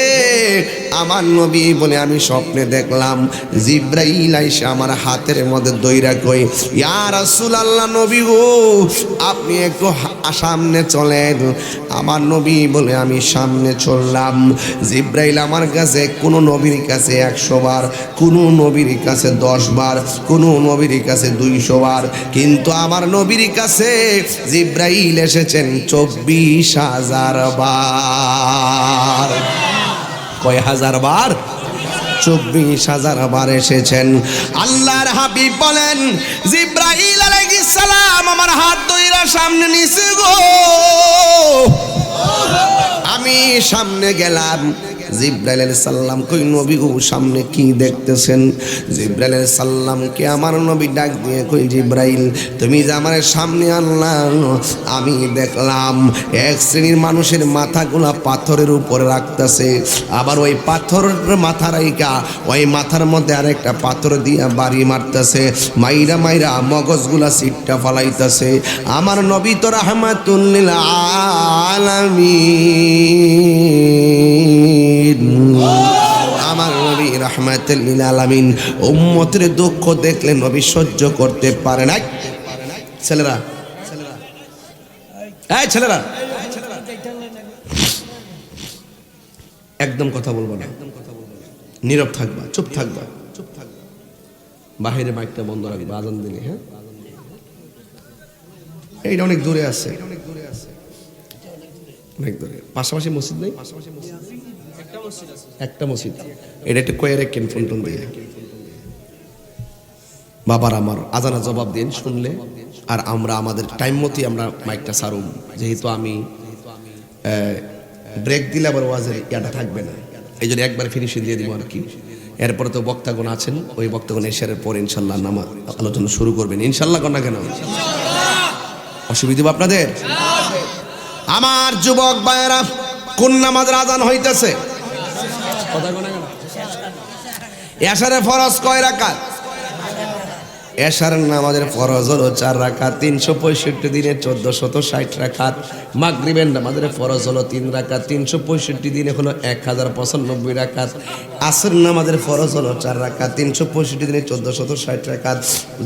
আমার নবী বলে, আমি স্বপ্নে দেখলাম জিব্রাইল আইসা আমার হাতের মধ্যে দইরা কই, ইয়া রাসূলুল্লাহ, নবী গো আপনি একটু সামনে চলেন। আমার নবী বলে, আমি সামনে চললাম। জিব্রাইল আমার কাছে, কোনো নবীর কাছে 100 বার, কোনো নবীর কাছে 10 বার, কোনো নবীর কাছে 200 বার, কিন্তু আমার নবীর কাছে জিব্রাইল এসেছেন 24,000 বার। কয় হাজার বার? 24,000 বার এসেছেন। আল্লাহর হাবিব বলেন, জিব্রাইল আলাইহিস আলাইহিস সালাম আমার হাত ধইরা সামনে নিছে গো। আমি সামনে গেলাম, জিবরাইল আলাইহিস সালাম কই নবী গো সামনে কি দেখতেছেন? জিবরাইল আলাইহিস সালামকে আমার নবী ডাক দিয়ে কই জিবরাইল তুমি যে আমার সামনে আনলা আমি দেখলাম এক শ্রেণীর মানুষের মাথাগুলা পাথরের উপরে রাখতেছে, আবার ওই পাথরের মাথা রাইকা ওই মাথার মধ্যে আরেকটা পাথর দিয়া বাড়ি মারতেছে, মাইরা মাইরা মগজগুলা সিটটা ফালাইতেছে। আমার নবী তো রাহমাতুল লিল আলামিন, আমার নবী রাহমাতুল লিল আলামিন উম্মতের দুঃখ দেখলে নবী সহ্য করতে পারে না। ছেলেরা এই ছেলেরা একদম কথা বলবো না, নীরব থাকবা, চুপ থাকবা, বাহিরে মাইকটা বন্ধ রাখবা আজান দিলে। হ্যাঁ এইটা অনেক দূরে আছে, অনেক দূরে। পাশাপাশি মসজিদ নেই? একটা মসজিদ, এটা একটু কয়ে রেখেন ফোন টোন দিয়ে। বাবার আমার আজানা জবাব দিন শুনলে, আর আমরা আমাদের টাইম মতোই আমরা মাইকটা সারুম, যেহেতু আমি ব্রেক দিলে আবার ওয়াজের ইয়াটা থাকবে না, এই জন্য একবার ফিনিশিং দিয়ে দিব আর কি। এরপরে তো বক্তাগণ আছেন, ওই বক্তাগণ এশারের পর ইনশাল্লাহ নামাজ আলোচনা শুরু করবেন ইনশাল্লাহ। কন্যা কেন অসুবিধা আপনাদের? আমার যুবক ভাইয়েরা কোন নামাজের আজান হইতেছে? এশারের ফরজ কয় রাকাত? এশারের নামাজের ফরজ হলো 4 রাকাত, 365 দিনে 1460 রাকাত। মাগরিবের নামাজের ফরজ হলো 3 রাকাত, 365 দিনে হলো 1095 রাকাত। আসর নামাজের ফরজ হলো 4 রাকাত, 365 দিনে 1460 রাকাত।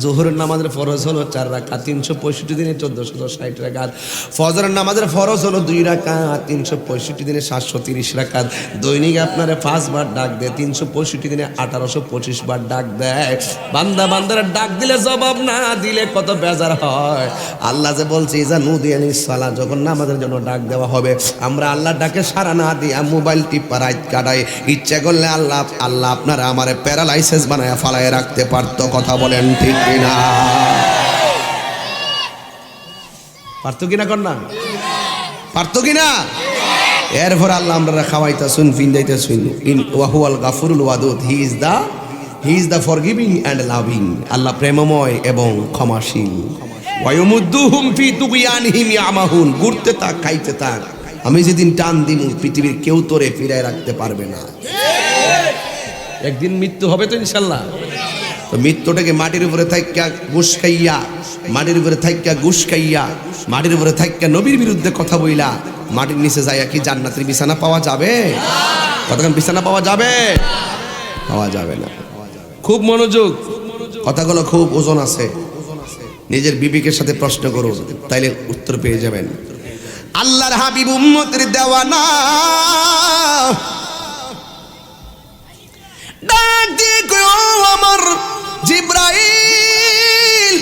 জোহরের নামাজের ফরজ হলো 4 রাকাত, 365 দিনে 1460 রাকাত। ফজরের নামাজের ফরজ হলো 2 রাকাত, 365 দিনে 730 রাকাত। দৈনিক আপনারে 5 বার ডাক দেয়, 365 দিনে 1825 বার ডাক দেয়। বান্দা বান্দার ডাক দিলে জবাব না দিলে কত বেজার হয়। আল্লাহ যে বলছে ইজা নুদিয়ানিস সালাহ, যখন নামাজের জন্য ডাক দেওয়া হবে, আমরা আল্লাহর ডাকে সাড়া না দিয়া মোবাইল টিপা রাত কাটাই। ইচ্ছা করলে আল্লাহ আপনারা আমারে প্যারালাইসিস বানায় ফালায় রাখতে পারতো। কথা বলেন ঠিক কিনা? পারতো কিনা কন্যা? পারতো কিনা? এরপর আল্লাহ আমরা খাওয়াইতা শুন ফিন্দাইতে শুন ইন ওয়াহুয়াল গাফুরুল ওয়াদুদ, he is the forgiving and loving. Allah প্রেমময় এবং ক্ষমাশীল। ওয়ায়ুমুদ্দুহুম ফি তুগয়ানিহিম ইয়ামাহুন, ঘুরতে থাক খাইতে থাক, আমি যেদিন টান দিমু পৃথিবীর কেউ তোরে ফিরায় রাখতে পারবে না। একদিন মৃত্যু হবে তো ইনশাল্লাহ। তো মৃত্যুটাকে মাটির উপরে থাইকা ঘুষ খাইয়া, মাটির উপরে থাইকা ঘুষ খাইয়া, মাটির উপরে থাইকা নবীর বিরুদ্ধে কথা বইলা মাটির নিচে যাইয়া কি জান্নাতের বিছানা পাওয়া যাবে? কতক্ষণ বিছানা পাওয়া যাবে? পাওয়া যাবে না। খুব মনোযোগ, কথাগুলো খুব ওজন আছে। নিজের বিবেকের সাথে প্রশ্ন করুন, তাইলে উত্তর পেয়ে যাবেন। আল্লাহর হাবিব উম্মতের দেওয়ানা, ডাক দিয়ে কয় ও আমার জিব্রাইল,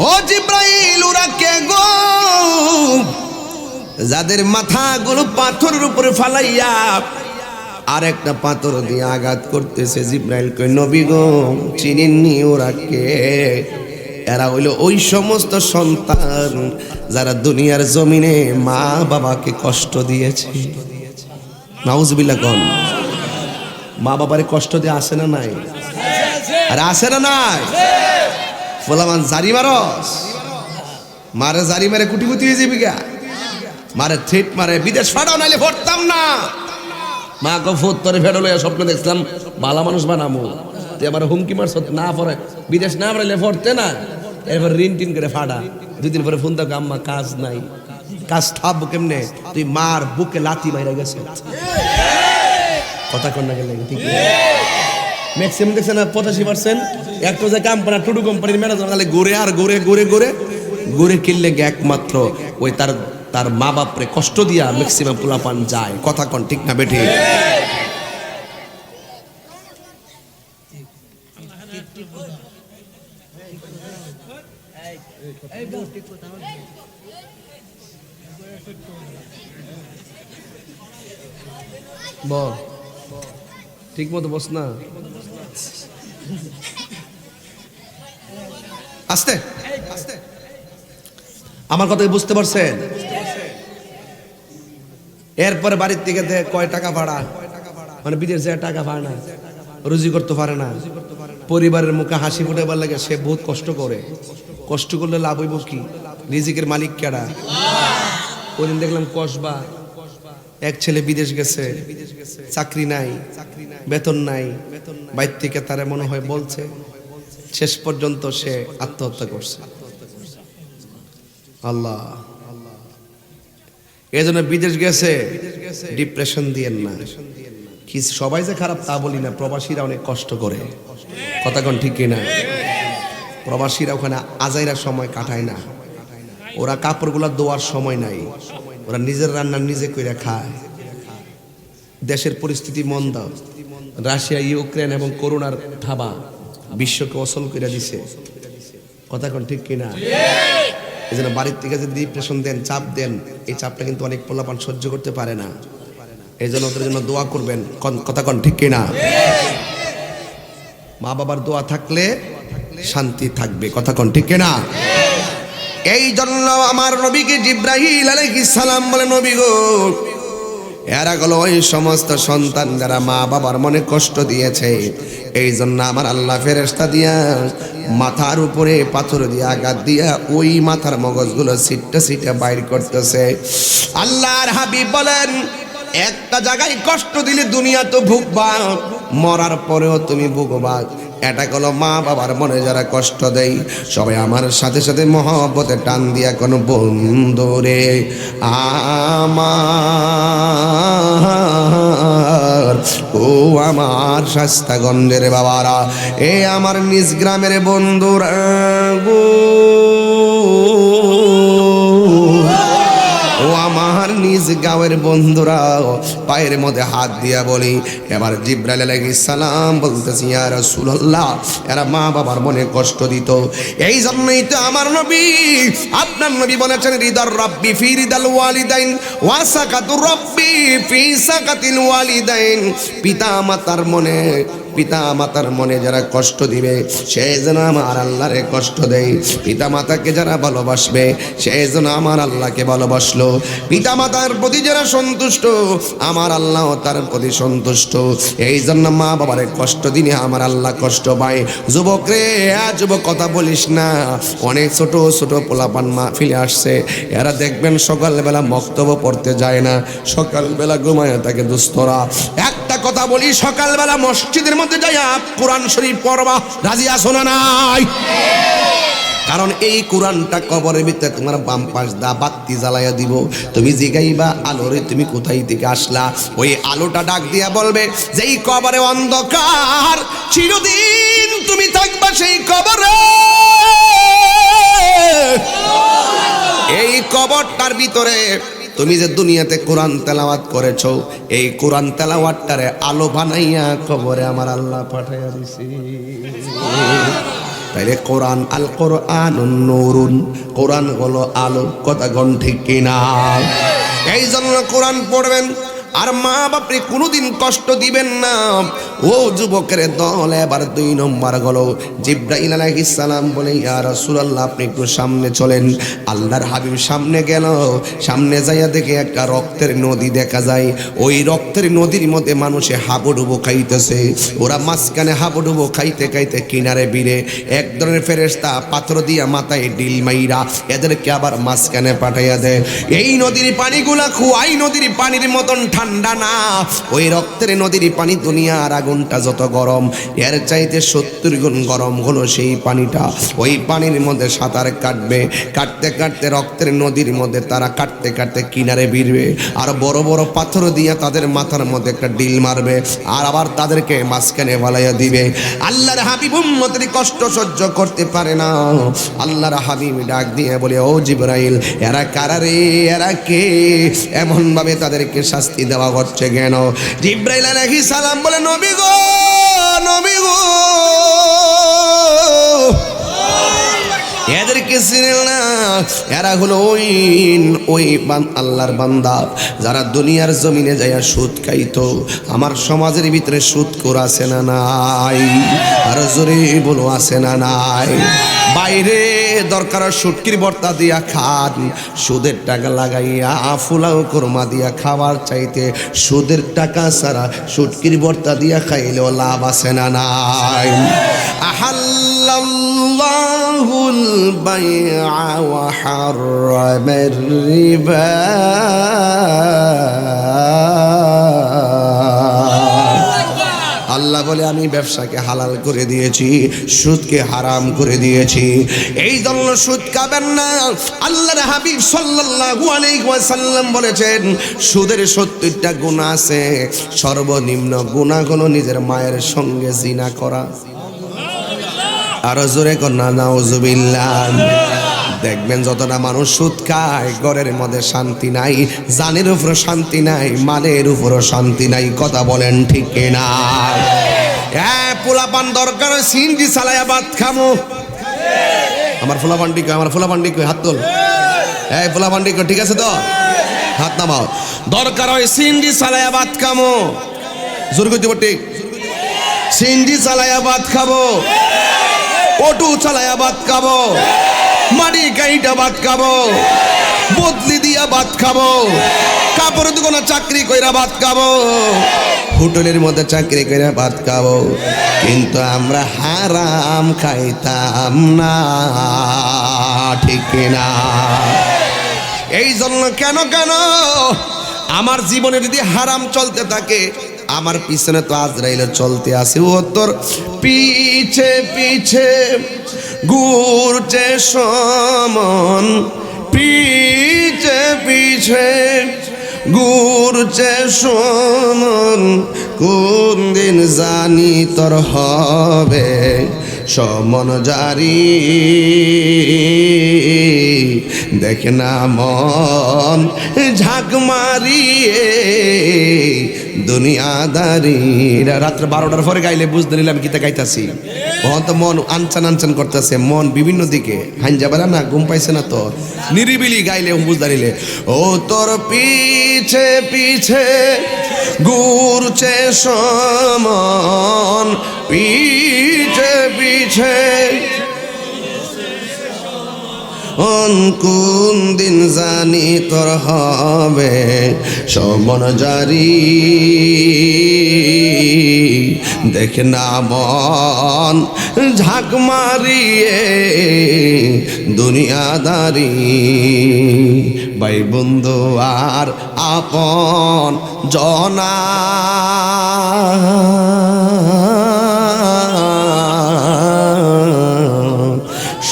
ও জিব্রাইল ওরা কে গো যাদের মাথাগুলো পাথরের উপরে ফালাইয়া আর একটা পাথর দিয়ে আঘাত করতেছে? জিব্রাইল কয় নবী গো চিনেননি ওরা কে? এরা হইল ওই সমস্ত সন্তান যারা দুনিয়ার জমিনে মা বাবাকে কষ্ট দিয়েছে। নাউজুবিল্লাহ কোন? মা বাবারে কষ্ট দিয়ে আসে না নাই? আর আসে না নাই? ফলামান জারি মারস, মারে জারি মারে কুটি কুটি হয়ে যাবি গা, মারে থ্রেট মারে বিদেশ ফাটাও নাইলে ভরতাম না। মা গফুর তোরে ফেরো লইয়া স্বপ্ন দেখছিলাম ভালো মানুষ বানামু, তুই আমার হুমকি মারছ না পরে বিদেশ না পড়াইলে পড়তে না। এরপর ঋণ টিন করে ফাটা, 2 দিন পরে ফোন থাকো আম্মা কাজ নাই। কাজ থাকবো কেমনে? তুই মার বুকে লাথি মাইরা গেছে। কথা কন্যা গেলে ঠিক ম্যাক্সিমাম দেখছে না 85% একটা যে কোম্পানি টুডু কোম্পানির ম্যানেজার খালি ঘুরে আর ঘুরে ঘুরে ঘুরে ঘুরে কিনলে একমাত্র ওই তার মা বাপরে কষ্ট দিয়া ম্যাক্সিমাম পোলাপান যায়। কথা কন ঠিক না বেঠি? বল ঠিক মতো বস না। আস্তে আমার কথা বুঝতে পারছেন? এরপরে বাড়ির থেকে দেয় কয় টাকা ভাড়া, মানে বিদেশ যায় টাকা ভাড়া না, রুজি করতে পারে না, পরিবারের মুখে হাসি ফুটাবার লাগে সে বহুত কষ্ট করে। কষ্ট করলে লাভ হইব কি? রিজিকের মালিক কেডা? ওদিন দেখলাম কসবা এক ছেলে বিদেশ গেছে, চাকরি নাই, বেতন নাই, বাইর থেকে তারা মনে হয় বলছে, শেষ পর্যন্ত সে আত্মহত্যা করছে। আল্লাহ, এই জন্য বিদেশ গেছে ডিপ্রেশন দিয়েন না। কি সবাই যে খারাপ তা বলি না, প্রবাসীরা অনেক কষ্ট করে, কথা কোন ঠিক কিনা? প্রবাসীরা ওখানে আজাইরা সময় কাটায় না, ওরা কাপড়গুলা ধোয়ার সময় নাই, ওরা নিজের রান্না নিজে কইরা খায়। দেশের পরিস্থিতি মন্দা, রাশিয়া ইউক্রেন এবং করোনার থাবা বিশ্বকে অচল করে দিছে, কথা কোন ঠিক কিনা? এই জন্য বাড়ির থেকে যদি ডিপ্রেশন দেন, চাপ দেন, এই চাপটা কিন্তু অনেক পোলাপান সহ্য করতে পারে না। এই জন্য ওদের জন্য দোয়া করবেন, কথা কোন ঠিক কিনা? মা বাবার দোয়া থাকলে শান্তি থাকবে, কথা কোন ঠিক কিনা? এই জন্য আমার নবীকে জিব্রাইল আলাইহিস সালাম বলে, নবী গো, এরা হলো ওই সমস্ত সন্তান যারা মা বাবার মনে কষ্ট দিয়েছে। এই জন্য আমার আল্লাহ ফেরেশতা দিয়া মাথার উপরে পাথর দিয়ে আঘাত দিয়া ওই মাথার মগজগুলো সিটটা সিটে বাইর করতেছে। আল্লাহর হাবিব বলেন, একটা জায়গায় কষ্ট দিলে দুনিয়া তো ভুগবা, মরার পরেও তুমি ভুগবা। এটা হলো মা বাবার মনে যারা কষ্ট দেয়। সবাই আমার সাথে সাথে মহব্বতে টান দিয়া কোন বন্ধুরে আমার, ও আমার শাস্তাগঞ্জের বাবারা, এ আমার নিজ গ্রামের বন্ধুরা গো, ও আমার নিজ গাঁয়ের বন্ধুরা, পায়ের মধ্যে হাত দিয়া বলি, এবার জিব্রাইল আলাইহিস সালাম বলতেছি, ইয়া রাসূলুল্লাহ, এরা মা বাবার মনে কষ্ট দিত। এই জন্যই তো আমার নবী, আপনার নবী বলেছেন, রিদার রাব্বি ফি রিদাল ওয়ালিদাইন ওয়া সাকাতুর রাব্বি ফি সাকাতিল ওয়ালিদাইন। পিতা মাতার মনে যারা কষ্ট দিবে সে যেন আমার আল্লাহরে কষ্ট দেয়। পিতা মাতাকে যারা ভালোবাসবে সে যেন আমার আল্লাহকে ভালোবাসলো। পিতা মাতার প্রতি যারা সন্তুষ্ট আমার আল্লাহ তার প্রতি সন্তুষ্ট। এই জন্য মা বাবারে কষ্ট দিনে আমার আল্লাহ কষ্ট পায়। যুবক রে, যুবক কথা বলিস না, অনেক ছোট ছোট পোলাপান মাহফিলে আসছে, এরা দেখবেন সকালবেলা বক্তব্য পড়তে যায় না, সকালবেলা ঘুমায় থাকে দুস্তরা। একটা কথা বলি, সকালবেলা মসজিদের মধ্যে যাইয়া কোরআন শরীফ পড়বা, রাজি আছো না নাই? কারণ এই কোরআনটা কবরের ভিতরে তোমার বাম পাশ দা বাতি জ্বালাইয়া দিব। তুমি জিগাইবা, আলোরে তুমি কোথায় থেকে আসলা? ওই আলোটা ডাক দিয়া বলবে, যেই কবরে অন্ধকার, চিরদিন তুমি থাকবা সেই কবরে। এই কবরটার ভিতরে তুমি যে দুনিয়াতে কোরআন তেলাওয়াত করেছো, এই কোরআন তেলাওয়াতটারে আলো বানাইয়া কবরে আমার আল্লাহ পাঠাইয়া দিছি। তাইলে কোরআন, আল কোরআনুন নূরুন, কোরআন হলো আলো, কথা কোন ঠিক কিনা? এই জন্য কোরআন পড়বেন, আর মা বাপরে কোনোদিন কষ্ট দিবেন না। ও যুবকের দল, এবার 2 নম্বর হলো জিব্রাইল আলাইহিস সালাম বলে, ইয়া রাসূলুল্লাহ, আপনি একটু সামনে চলেন। আল্লাহর হাবিব সামনে গেল, সামনে যাইয়া দেখে একটা রক্তের নদী দেখা যায়। ওই রক্তের নদীর মধ্যে মানুষে হাবুডুবু খাইতেছে। ওরা মাঝখানে হাবুডুবু খাইতে খাইতে কিনারে ভিড়ে এক ধরনের ফেরেশতা পাথর দিয়া মাথায় ডিল মাইরা এদেরকে আবার মাঝখানে পাঠাইয়া দেয়। এই নদীর পানিগুলা খুয়াই নদীর পানির মতন ঠান্ডা না, ওই রক্তের নদীর পানি, দুনিয়ার আগুনটা যত গরম, এর চাইতে 70 গুণ গরম হলো সেই পানিটা। ওই পানির মধ্যে সাঁতার কাটবে, কাটতে কাটতে রক্তের নদীর মধ্যে তারা কাটতে কাটতে কিনারে ভিড়বে, আর বড় বড় পাথর দিয়ে তাদের মাথার মধ্যে একটা ডিল মারবে, আর আবার তাদেরকে মাঝখানে ভালাইয়া দিবে। আল্লাহর হাবিব উম্মতের কষ্ট সহ্য করতে পারে না। আল্লাহর হাবিব ডাক দিয়ে বলে, ও জিবরাইল, এরা কারা রে, এরা কে? এমন ভাবে তাদেরকে শাস্তি দেওয়া হচ্ছে কেন? জিবরাইল আলাইহিস সালাম বলে, নবী গো, নবী গো, এদেরকে চিনেন না, এরা হলো ওই আল্লাহর বান্দা যারা দুনিয়ার জমিনে যাইয়া সুদ খাইতো। আমার সমাজের ভিতরে সুদখোর আছে না নাই? আর জোরে বলো আছে না নাই? বাইরে দরকার শুটকির ভর্তা দিয়া খান, সুদের টাকা লাগাইয়া ফুলাও কোরমা দিয়া খাবার চাইতে সুদের টাকা ছাড়া শুটকির ভর্তা দিয়া খাইলেও লাভ আছে না নাই? আহাল্লাল্লাহুল বাইআ ওয়া হাররামার রিবা, আল্লাহ বলে আমি ব্যবসাকে হালাল করে দিয়েছি, সুদকে হারাম করে দিয়েছি। এই জন্য সুদ খাবেন না। আল্লাহর হাবিব সাল্লাল্লাহু আলাইহি ওয়াসাল্লাম বলেছেন সুদের 70টা গুনাহ আছে, সর্বনিম্ন গুনাহ হলো নিজের মায়ের সঙ্গে জিনা করা। আরো জোরে কন্যা নাউজুবিল্লাহ। দেখবেন যতটা মানুষ সুদ খায় ঘরের মধ্যে শান্তি নাই, জানের উপর শান্তি নাই, মালের উপরও শান্তি নাই। কথা বলেন ঠিক কিনা? পোলাপান দরকার সিনজি চালায়া ভাত খামো। আমার পোলাপান্ডি কই, আমার পোলাপান্ডি কই, হাত তোল। এই পোলাপান্ডি কই, ঠিক আছে তো? হাত নামাও। দরকার হয় সিনজি চালায়া ভাত খামো। জোর কইতে ঠিক। সিনজি চালায়া ভাত খাবো, অটো চালায়া ভাত খাবো, মাটি কাইটা ভাত খাবো, বদলি দিয়া ভাত খাবো, কাপড়ের দোকানে চাকরি কইরা ভাত খাবো, হোটেলের মধ্যে চাকরি কইরা ভাত খাবো, কিন্তু আমরা হারাম খাইতাম না। ঠিক কিনা? এই জন্য কেন আমার জীবনে যদি হারাম চলতে থাকে, আমার পিছনে তো আজরাইল চলতে আছে, ও তোর পিছে পিছে ঘুরছে সমন, পিছে পিছে ঘুরছে সমন, কোন দিন জানি তোর হবে সমন জারি। দেখ না মন ঝাঁক মারিয়ে দুনিয়াদারি। রাত্রে 12টার পরে গাইলে বুঝতে নিলাম গীতা গাইতাছি। তো মন আনচান করতেছে, মন বিভিন্ন দিকে হাঞ্জা বেলা না, ঘুম পাইছে না তো, নিরিবিলি গাইলে বুঝতে নিলে ও তোর পিছে পিছে ঘুরছে সমন, পিছে পিছে কোন দিন জানি তোর হবে সমন জারি। দেখ না মন ঝাঁক মারিয়ে দুনিয়াদারি। ভাই বন্ধু আর আপন জনা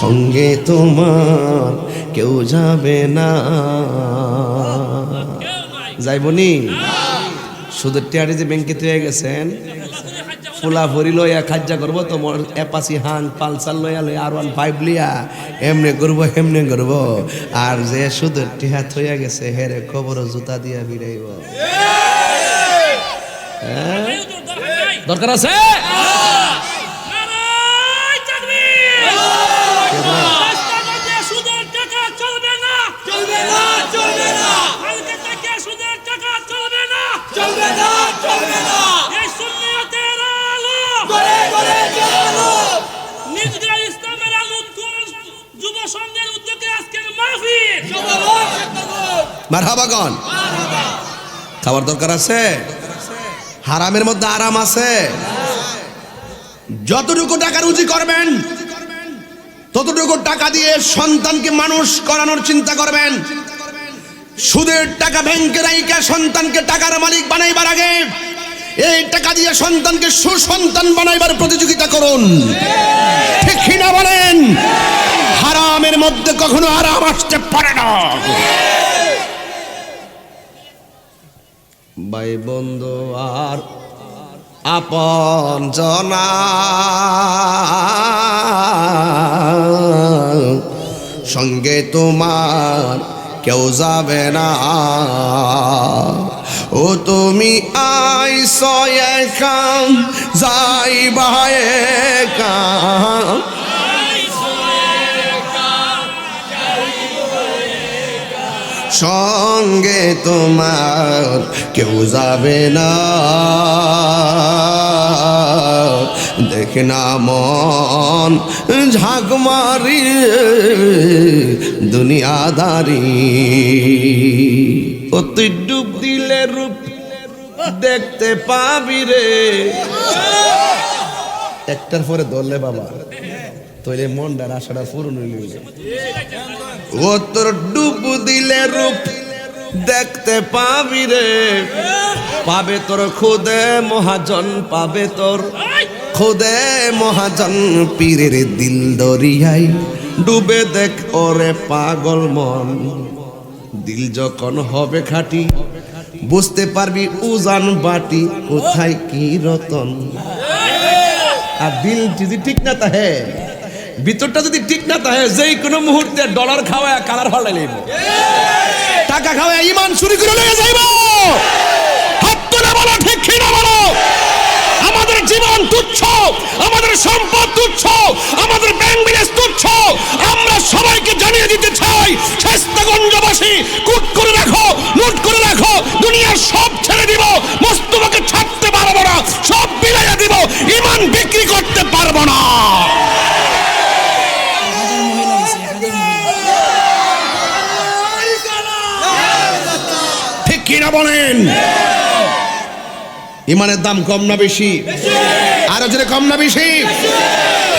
সঙ্গে তোমার কেউ যাবে না। যাইবনি? সুদের টিয়ারি যে ব্যাংকে তুই গেছেন, ফুলা ভরি লইয়া খাজ্জা করবো তো, অ্যাপাসি হাং পালসার লইয়া লইয়া R15 লিয়া এমনে করবো হেমনে করবো। আর যে সুদের টিহা থইয়া গেছে হেরে খবর জুতা দিয়া বিড়াইব। দরকার আছে? মারহাবাগন। খাবার দরকার আছে? হারামের মধ্যে আরাম আছে। যতটুকু টাকা রুজি করবেন ততটুকু টাকা দিয়ে সন্তানকে মানুষ করানোর চিন্তা করবেন। সুদের টাকা ব্যাংকে রাইখা সন্তানকে টাকার মালিক বানাইবার আগে এই টাকা দিয়ে সন্তানকে সুসন্তান বানাইবার প্রতিযোগিতা করুন। ঠিক কিনা বলেন? হারামের মধ্যে কখনো আরাম আসতে পারে না। ভাই বন্ধু আর আপন জনা সঙ্গে তোমার কেউ যাবে না। ও তুমি আইছো একা যাইবা একা, সঙ্গে তোমার কেউ যাবে না। দেখে না মন ঝাঁক মারি দুনিয়াদারি। ও তুই ডুব দিলে রূপ দেখতে পাবি রে। একটার পরে ধরলে বাবা তোরে মনটার আশাটা পূরণ হইল। ও তোর ডুব দিলে রূপ দেখতে পাবি রে। পাবে তোর খুদে মহাজন, পাবে তোর খুদে মহাজন। পীরের দিল দরিয়ায় ডুবে দেখ ওরে পাগল মন। দিল যখন হবে খাঁটি বুঝতে পারবি উজান বাটি কোথায় কি রতন। আর দিল যদি ঠিক না তাহে, ভিতরটা যদি ঠিক না তাহে, যেই কোনো মুহূর্তে ডলার খাওয়ায় কালার হলে লইব, টাকা খাওয়ায় ইমান চুরি করে লয়ে যাইব। হাত তুলে বলো ঠিক কি না বলো। আমাদের জীবন তুচ্ছ, আমাদের সম্পদ তুচ্ছ, আমাদের ব্যাংক ব্যালেন্স তুচ্ছ। আমরা সবাইকে জানিয়ে দিতে চাই, শায়েস্তাগঞ্জবাসী কুট করে রাখো, নোট করে রাখো। দুনিয়ার সব ছেড়ে দিব, মস্তবাকে ছাড়তে পারবো না, সব বিলাইয়া দিব, ইমান বিক্রি করতে পারবো না। ঠিক কিনা বলেন? ইমানের দাম কম না বেশি? আরো জোরে কম না বেশি?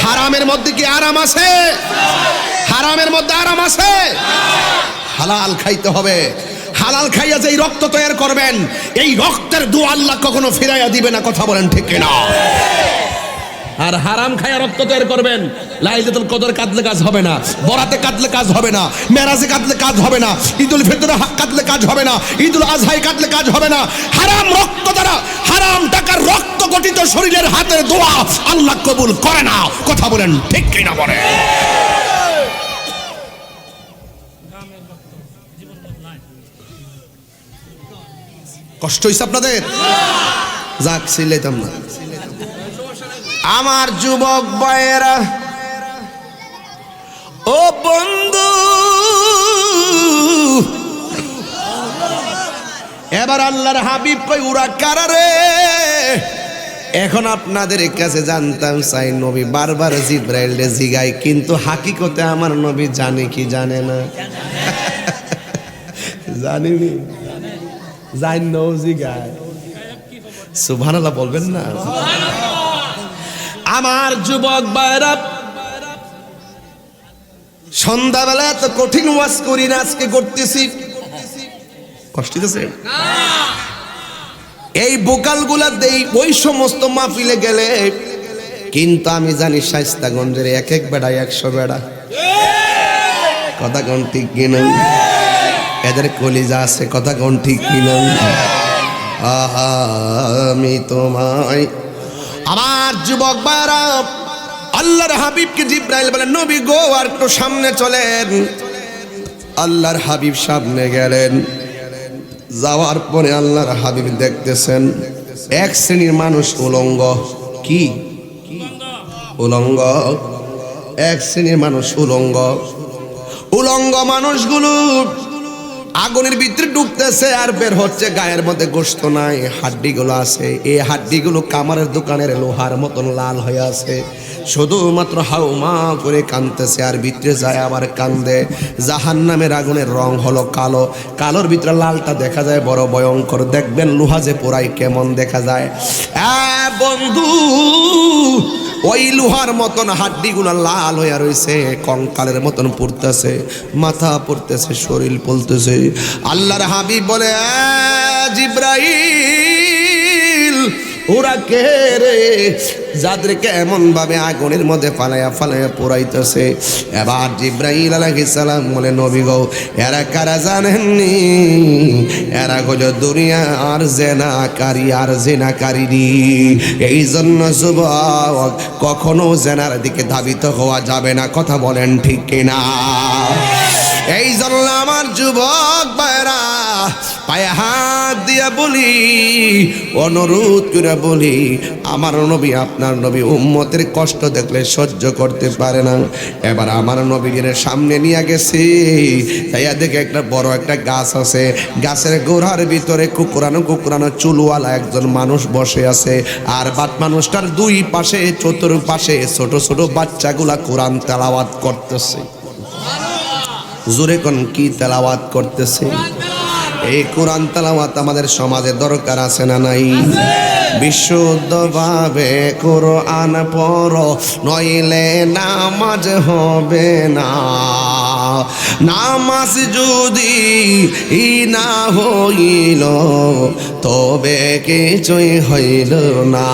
হারামের মধ্যে কি আরাম আছে? হারামের মধ্যে আরাম আছে? হালাল খাইতে হবে। হালাল খাইয়া যেই রক্ত তৈরি করবেন, এই রক্তের দোয়া আল্লাহ কখনো ফিরাইয়া দিবে না। কথা বলেন ঠিক কিনা? আর হারাম খাইয়া রক্ত তৈরি করবেন, লাইলাতুল কদর কাঁদলে কাজ হবে না, বরাতে কাঁদলে কাজ হবে না, মেরাজে কাঁদলে কাজ হবে না, ঈদুল ফিতরে কাঁদলে কাজ হবে না, ঈদুল আজহায় কাঁদলে কাজ হবে না। হারাম রক্ত দ্বারা, হারাম টাকার রক্ত গঠিত শরীরের হাতের দোয়া আল্লাহ কবুল করে না। কথা বলেন ঠিক কিনা বলেন? কষ্ট হইছে আপনাদের? যাক, সিলাইতাম না। আমার যুবক ভাইয়েরা, ও বন্ধু, এবার আল্লাহর হাবিব কই উরা কারারে। এখন আপনাদের কাছে জানতাম চাই, নবী বারবার জিবরাইলে জিগায়, কিন্তু হাকিকতে আমার নবী জানে কি জানে না? জানিনি, জানো জিগায়। সুবহানাল্লাহ বলবেন না? আমার যুবক ভাইরা, সন্ধ্যাবেলা এত কঠিন ওয়াজ করি না, আজকে করতেছি। কষ্ট হচ্ছে? এই বোকালগুলা দেই ওই সমস্ত মাহফিলে গেলে, কিন্তু আমি জানি শায়েস্তাগঞ্জের এক এক বেড়া 100 বেড়া। কথা কোন ঠিক কিনা? এদের কলিজা আছে। কথা কোন ঠিক কিনা? আহা আমি তোমায়। আমার যুবক ভাইরা, আল্লাহর হাবিবকে জিবরাইল বলে, নবী গো আর একটু সামনে চলেন। আল্লাহর হাবিব সামনে গেলেন। যাওয়ার পরে আল্লাহর হাবিব দেখতেছেন এক শ্রেণীর মানুষ উলঙ্গ। কি উলঙ্গ? এক শ্রেণীর মানুষ উলঙ্গ। উলঙ্গ মানুষগুলো আগুনের ভিতরে ঢুকতেছে আর বের হচ্ছে। গায়ের মধ্যে গোশত নাই, হাড্ডিগুলো আছে। এই হাড্ডিগুলো কামারের দোকানের লোহার মতন লাল হয়ে আছে। শুধুমাত্র হাউমা করে কাঁদতেছে আর ভিতরে যায় আবার কান্দে। জাহান্নামের আগুনের রং হলো কালো। কালোর ভিতরে লালটা দেখা যায় বড় ভয়ঙ্কর। দেখবেন লোহা যে পোড়াই কেমন দেখা যায়। বন্ধু, ওই লোহার মতন হাড্ডিগুলো লাল হয়ে রয়েছে, কঙ্কালের মতন পড়তেছে, মাথা পড়তেছে, শরীর পলতেছে। আল্লাহর হাবিব বলে, জিবরাইল, ওরা কে রে যাদেরকে এমন ভাবে আগুনের মধ্যে ফালাইয়া ফালাইয়া পোড়াইতেছে? এবার জিবরাইল আলাইহিস সালাম বলে, নবী গো, এরা কারা জানেননি? এরা হলো দুনিয়া আর জেনাকারী আর জেনাকারী। এই জন্য যুবক, কখনো জেনার দিকে ধাবিত হওয়া যাবে না। কথা বলেন ঠিক কিনা? এই জন্য আমার যুবক ভাইরা, পায়ে হাত দিয়া বলি, অনুরোধ করে বলি, আমার নবী আপনার নবী উম্মতের কষ্ট দেখলে সহ্য করতে পারে না। এবার আমার নবীর সামনে নিয়ে গেছে, তাইয়া দেখে একটা বড় একটা গাছ আছে, গাছের গোড়ার ভিতরে কুকুরানো কুকুরানো চুলওয়ালা একজন মানুষ বসে আছে। আর মানুষটার দুই পাশে চতুর্পাশে ছোট ছোট বাচ্চাগুলা কোরআন তেলাওয়াত করতেছে। জোরে কোন কি তেলাওয়াত করতেছে? এই কোরআন তেলাওয়াত আমাদের সমাজে দরকার আছে না নাই? বিশুদ্ধভাবে কোরআন পড়ো, নইলে নামাজ হবে না। নামাজ যদি না হইল তবে কিছুই হইল না।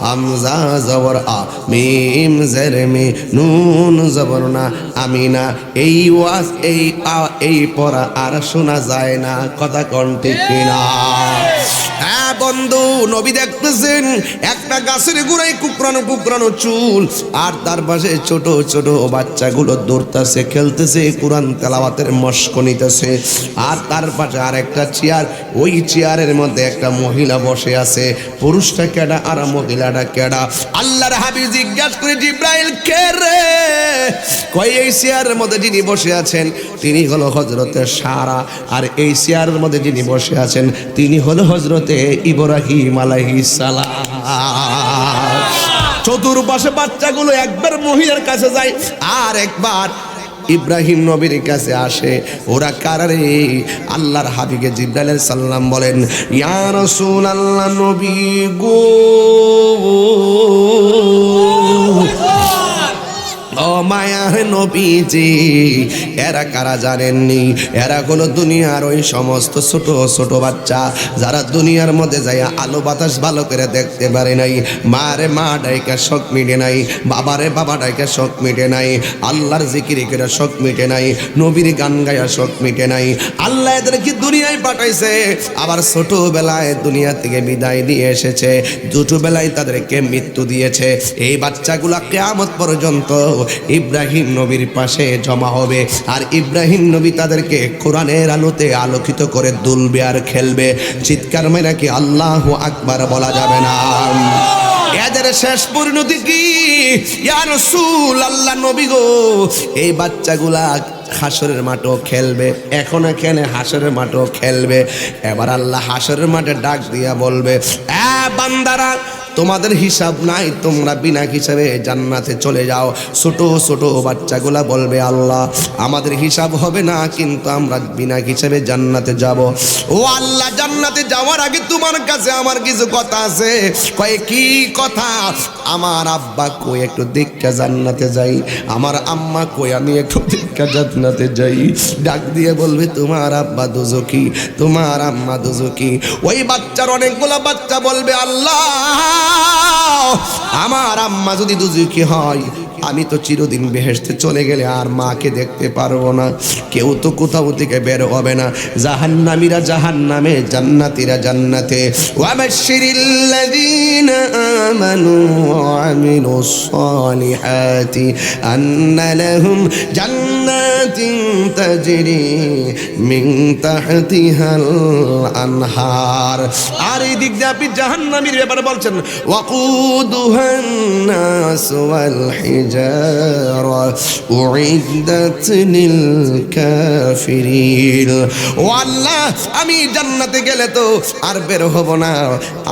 হামজা জবর আ, মিম জের মি, নুন জবর না, আমিনা। এই ওয়াজ এই পড়া আর শোনা যায় না। কথা কোন ঠিক কিনা? হ্যাঁ বন্ধু, নবী দেখতেছেন একটা গাছের গোড়ায় কুকরানো কুকরানো চুল, আর তার পাশে ছোট ছোট বাচ্চাগুলো দৌড়তেছে, খেলতেছে, কোরআন তেলাওয়াতের মশক নিতেছে। আর তার পাশে আর একটা চেয়ার, ওই চেয়ারের মধ্যে একটা মহিলা বসে আছে। পুরুষটা কেডা আর মহিলাটা কেডা? আল্লাহর হাবিব জিজ্ঞাসা করে, জিব্রাইল কে রে? কই এই চেয়ারের মধ্যে যিনি বসে আছেন তিনি হলো হযরতে সারা, আর এই চেয়ারের মধ্যে যিনি বসে আছেন তিনি হলো হযরতে ইব্রাহিম আলাইহিস সালাম। চতুর্পাশে বাচ্চাগুলো একবার মহিলার কাছে যায় আর একবার ইব্রাহিম নবীর কাছে আসে। ওরা কারারে? আল্লাহর হাবিবে জিব্রাইল আলাইহিস সালাম বলেন, ইয়া রাসূলুল্লাহ, নবী গো, ও মায়ার নবীজি, এরা কারা জানেননি? এরা হলো দুনিয়ার ওই সমস্ত ছোট ছোট বাচ্চা যারা দুনিয়ার মধ্যে যাইয়া আলো বাতাস ভালো করে দেখতে পারে নাই। মারে মা ডাইকা শখ মিটে নাই, বাবারে বাবা ডাইকা শখ মিটে নাই, আল্লাহর জিকির করে শখ মিটে নাই, নবীর গান গায়া শখ মিটে নাই। আল্লাহ এদেরকে দুনিয়ায় পাঠাইছে, আবার ছোটবেলায় দুনিয়া থেকে বিদায় দিয়ে এসেছে, ছোটবেলায় তাদেরকে মৃত্যু দিয়েছে। এই বাচ্চাগুলা কিয়ামত পর্যন্ত ইব্রাহিম নবীর পাশে জমা হবে, আর ইব্রাহিম নবী তাদেরকে কোরআনের আলোতে আলোকিত করে দুলবে আর খেলবে। চিৎকার মেরে কি আল্লাহু আকবার বলা যাবে না? এদের শেষ পরিণতি কি? ইয়া রাসূলুল্লাহ, নবী গো, এই বাচ্চাগুলা হাসরের মাঠও খেলবে, এখন এখানে হাসরের মাঠও খেলবে। এবার আল্লাহ হাসরের মাঠে ডাক দিয়া বলবে, এ বান্দারা, তোমাদের হিসাব নাই, তোমরা বিনা হিসাবে জান্নাতে চলে যাও। ছোট ছোট বাচ্চাগুলা বলবে, আল্লাহ আমাদের হিসাব হবে না, কিন্তু আমরা বিনা হিসাবে জান্নাতে যাব। ও আল্লাহ, জান্নাতে যাওয়ার আগে তোমার কাছে আমার কিছু কথা আছে। কয় কি কথা? আমার আব্বা কই একটু দেখা জান্নাতে যাই, আমার আম্মা কই আমি একটু দেখা জান্নাতে যাই। ডাক দিয়ে বলবে, তোমার আব্বা দুজকি, তোমার আম্মা দুজকি। ওই বাচ্চার অনেকগুলা বাচ্চা বলবে, আল্লাহ আমার আম্মা যদি দুজকি হয়, আমি তো চিরদিন বেহেশতে চলে গেলে আর মাকে দেখতে পারবো না। কেউ তো কোথাও থেকে বের হবে না। জাহান্নামীরা জাহান্নামে, জান্নাতীরা জান্নাতে। ওয়াবাশশিরিল্লাযীনা আমানু ওয়া আমিলুস সালিহাতি আন্না লাহুম জান্নাতিন তাজরি মিন তাহতিহাল আনহার। আর এই দিক দিয়ে আপনি জাহান্নামীর ব্যাপারে বলছেন, ওয়াকুদুহান নাস ওয়াল হিজারা উইদ্দাত লিল কাফিরিন। ও আল্লাহ, আমি জান্নাতে গেলে তো আর বের হব না।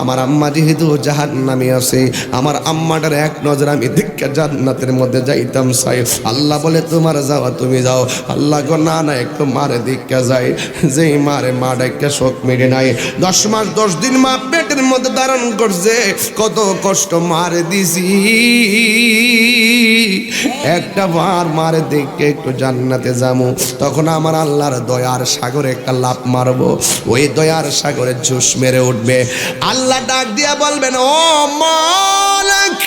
আমার আম্মা যেহেতু জাহান্নামে আছে, আমার আম্মাটার এক নজর আমি দেখা জান্নাতের মধ্যে যাইতাম চাই। আল্লাহ বলে, তোমার যাওয়া তুমি যাও। আল্লাহ গো, না না, একটু মারে দেখা যায়। যেই মারে মা ডাইকা শোক মেরে নাই, 10 মাস 10 দিন মা পেটের মধ্যে ধারণ করছে, কত কষ্ট মারে দিছি। একটা বার মারে দেখে একটু জান্নাতে যাবো, তখন আমার আল্লাহর দয়ার সাগরে একটা লাফ মারবো, ওই দয়ার সাগরে জোশ মেরে উঠবে। আল্লাহ ডাক দিয়া বলবেন, ও মালিক।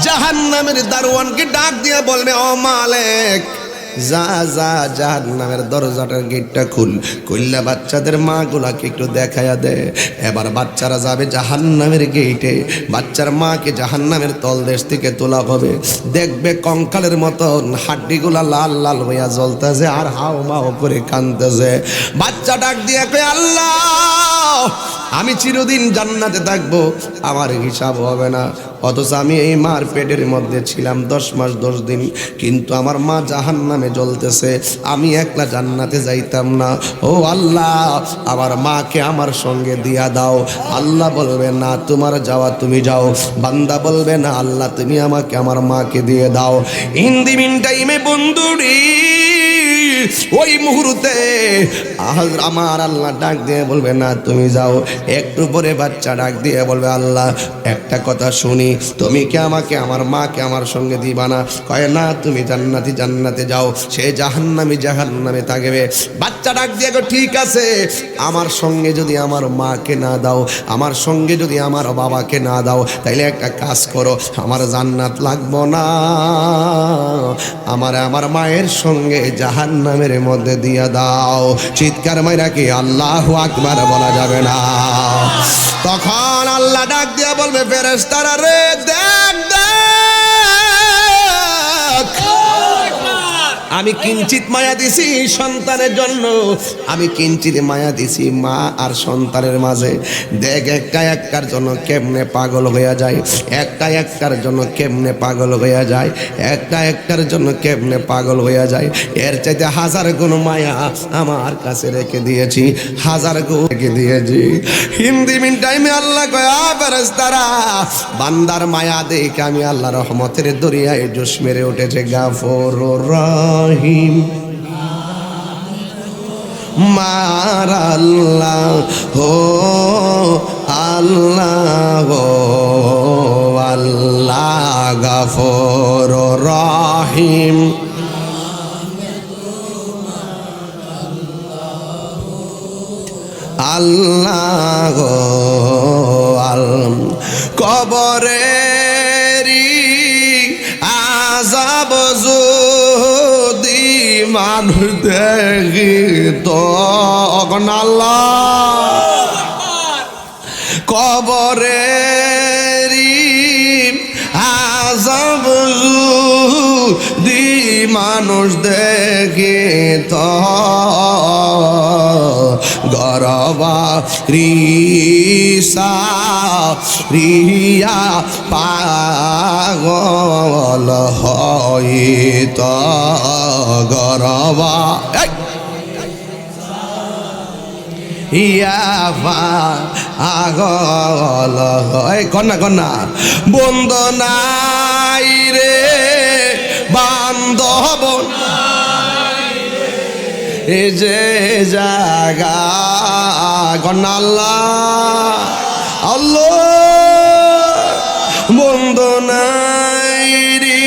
জাহান্নামের দারোয়ানকে ডাক দিয়া বলবে, ও মালিক, যা যা জাহান্নামের দরজাটার গেটটা খুললা বাচ্চাদের মা গুলাকে একটু দেখায়া দে। এবার বাচ্চারা যাবে জাহান্নামের গেটে, বাচ্চার মাকে জাহান্নামের তলদেশ থেকে তোলা হবে। দেখবে কঙ্কালের মতন হাড্ডিগুলা লাল লাল হইয়া জ্বলতেছে আর হাও মাও করে কাঁদতেছে। বাচ্চা ডাক দিয়ে কয়, আল্লাহ আমি চিরদিন জান্নাতে থাকবো, আমার হিসাব হবে না। অথচ আমি এই মার পেটের মধ্যে ছিলাম 10 মাস 10 দিন, কিন্তু আমার মা জাহান্নামে জ্বলতেছে, আমি একলা জান্নাতে যাইতাম না। ও আল্লাহ, আমার মাকে আমার সঙ্গে দিয়া দাও। আল্লাহ বলবে না তোমার যাওয়া তুমি যাও। বান্দা বলবে না আল্লাহ তুমি আমাকে আমার মাকে দিয়ে দাও। ইন দি মিন টাইমে বন্ধুরি, ওই মুহূর্তে আমার আল্লাহ ডাক দিয়ে বলবে না তুমি যাও। একটু পরে বাচ্চা ডাক দিয়ে বলবে আল্লাহ একটা কথা শুনি, তুমি কি আমাকে আমার মাকে আমার সঙ্গে দিবা না? কয় না, তুমি জান্নাতে যাও, সে জাহান্নামে থাকবে। বাচ্চা ডাক দিয়ে ঠিক আছে, আমার সঙ্গে যদি আমার মাকে না দাও, আমার সঙ্গে যদি আমার বাবাকে না দাও, তাইলে একটা কাজ করো, আমার জান্নাত লাগবো না, আমার মায়ের সঙ্গে জাহান্নামের মধ্যে দিয়ে দাও। চিৎকার মাইরা কি আল্লাহু আকবার বলা যাবে না? তখন আল্লাহ ডাক দিয়া বলবে ফেরেশতারা রে, দেখ আমি কিঞ্চিত মায়া দিছি সন্তানের জন্য, আমি কিঞ্চিত মায়া দিছি মা আর সন্তানের মাঝে। দেখ একটার জন্য কেমনে পাগল হইয়া যায়, একটার জন্য কেমনে পাগল হইয়া যায়, একটার জন্য কেমনে পাগল হইয়া যায়। এর চাইতে 1000 গুণ মায়া আমার কাছে রেখে দিয়েছি, 1000 গুণ রেখে দিয়েছি। হিন্দি মিন টাইমে আল্লাহ কয় ফেরেশতারা, বান্দার মায়া দেখে আমি আল্লাহ রহমতের দরিয়ায় জোশ মেরে উঠেছে। গাফুরুর রহিম মার আল্লাহ হো আল্লাহ হো আল্লাহ গাফুরুর রহিম। আল্লাহ কবরেরি আযাব যদি মানুষ দেখি তো আল্লাহ, কবরেরি আযাব যদি মানুষ দেখি তো গরবা রিসা রিয়া পাগল হইত গরবা ইয়া পাগল হয়। কন্যা বন্দনাই রে বান্ধব এ যে জাগা আল্লাহ আল্লাহ বন্দনাই রে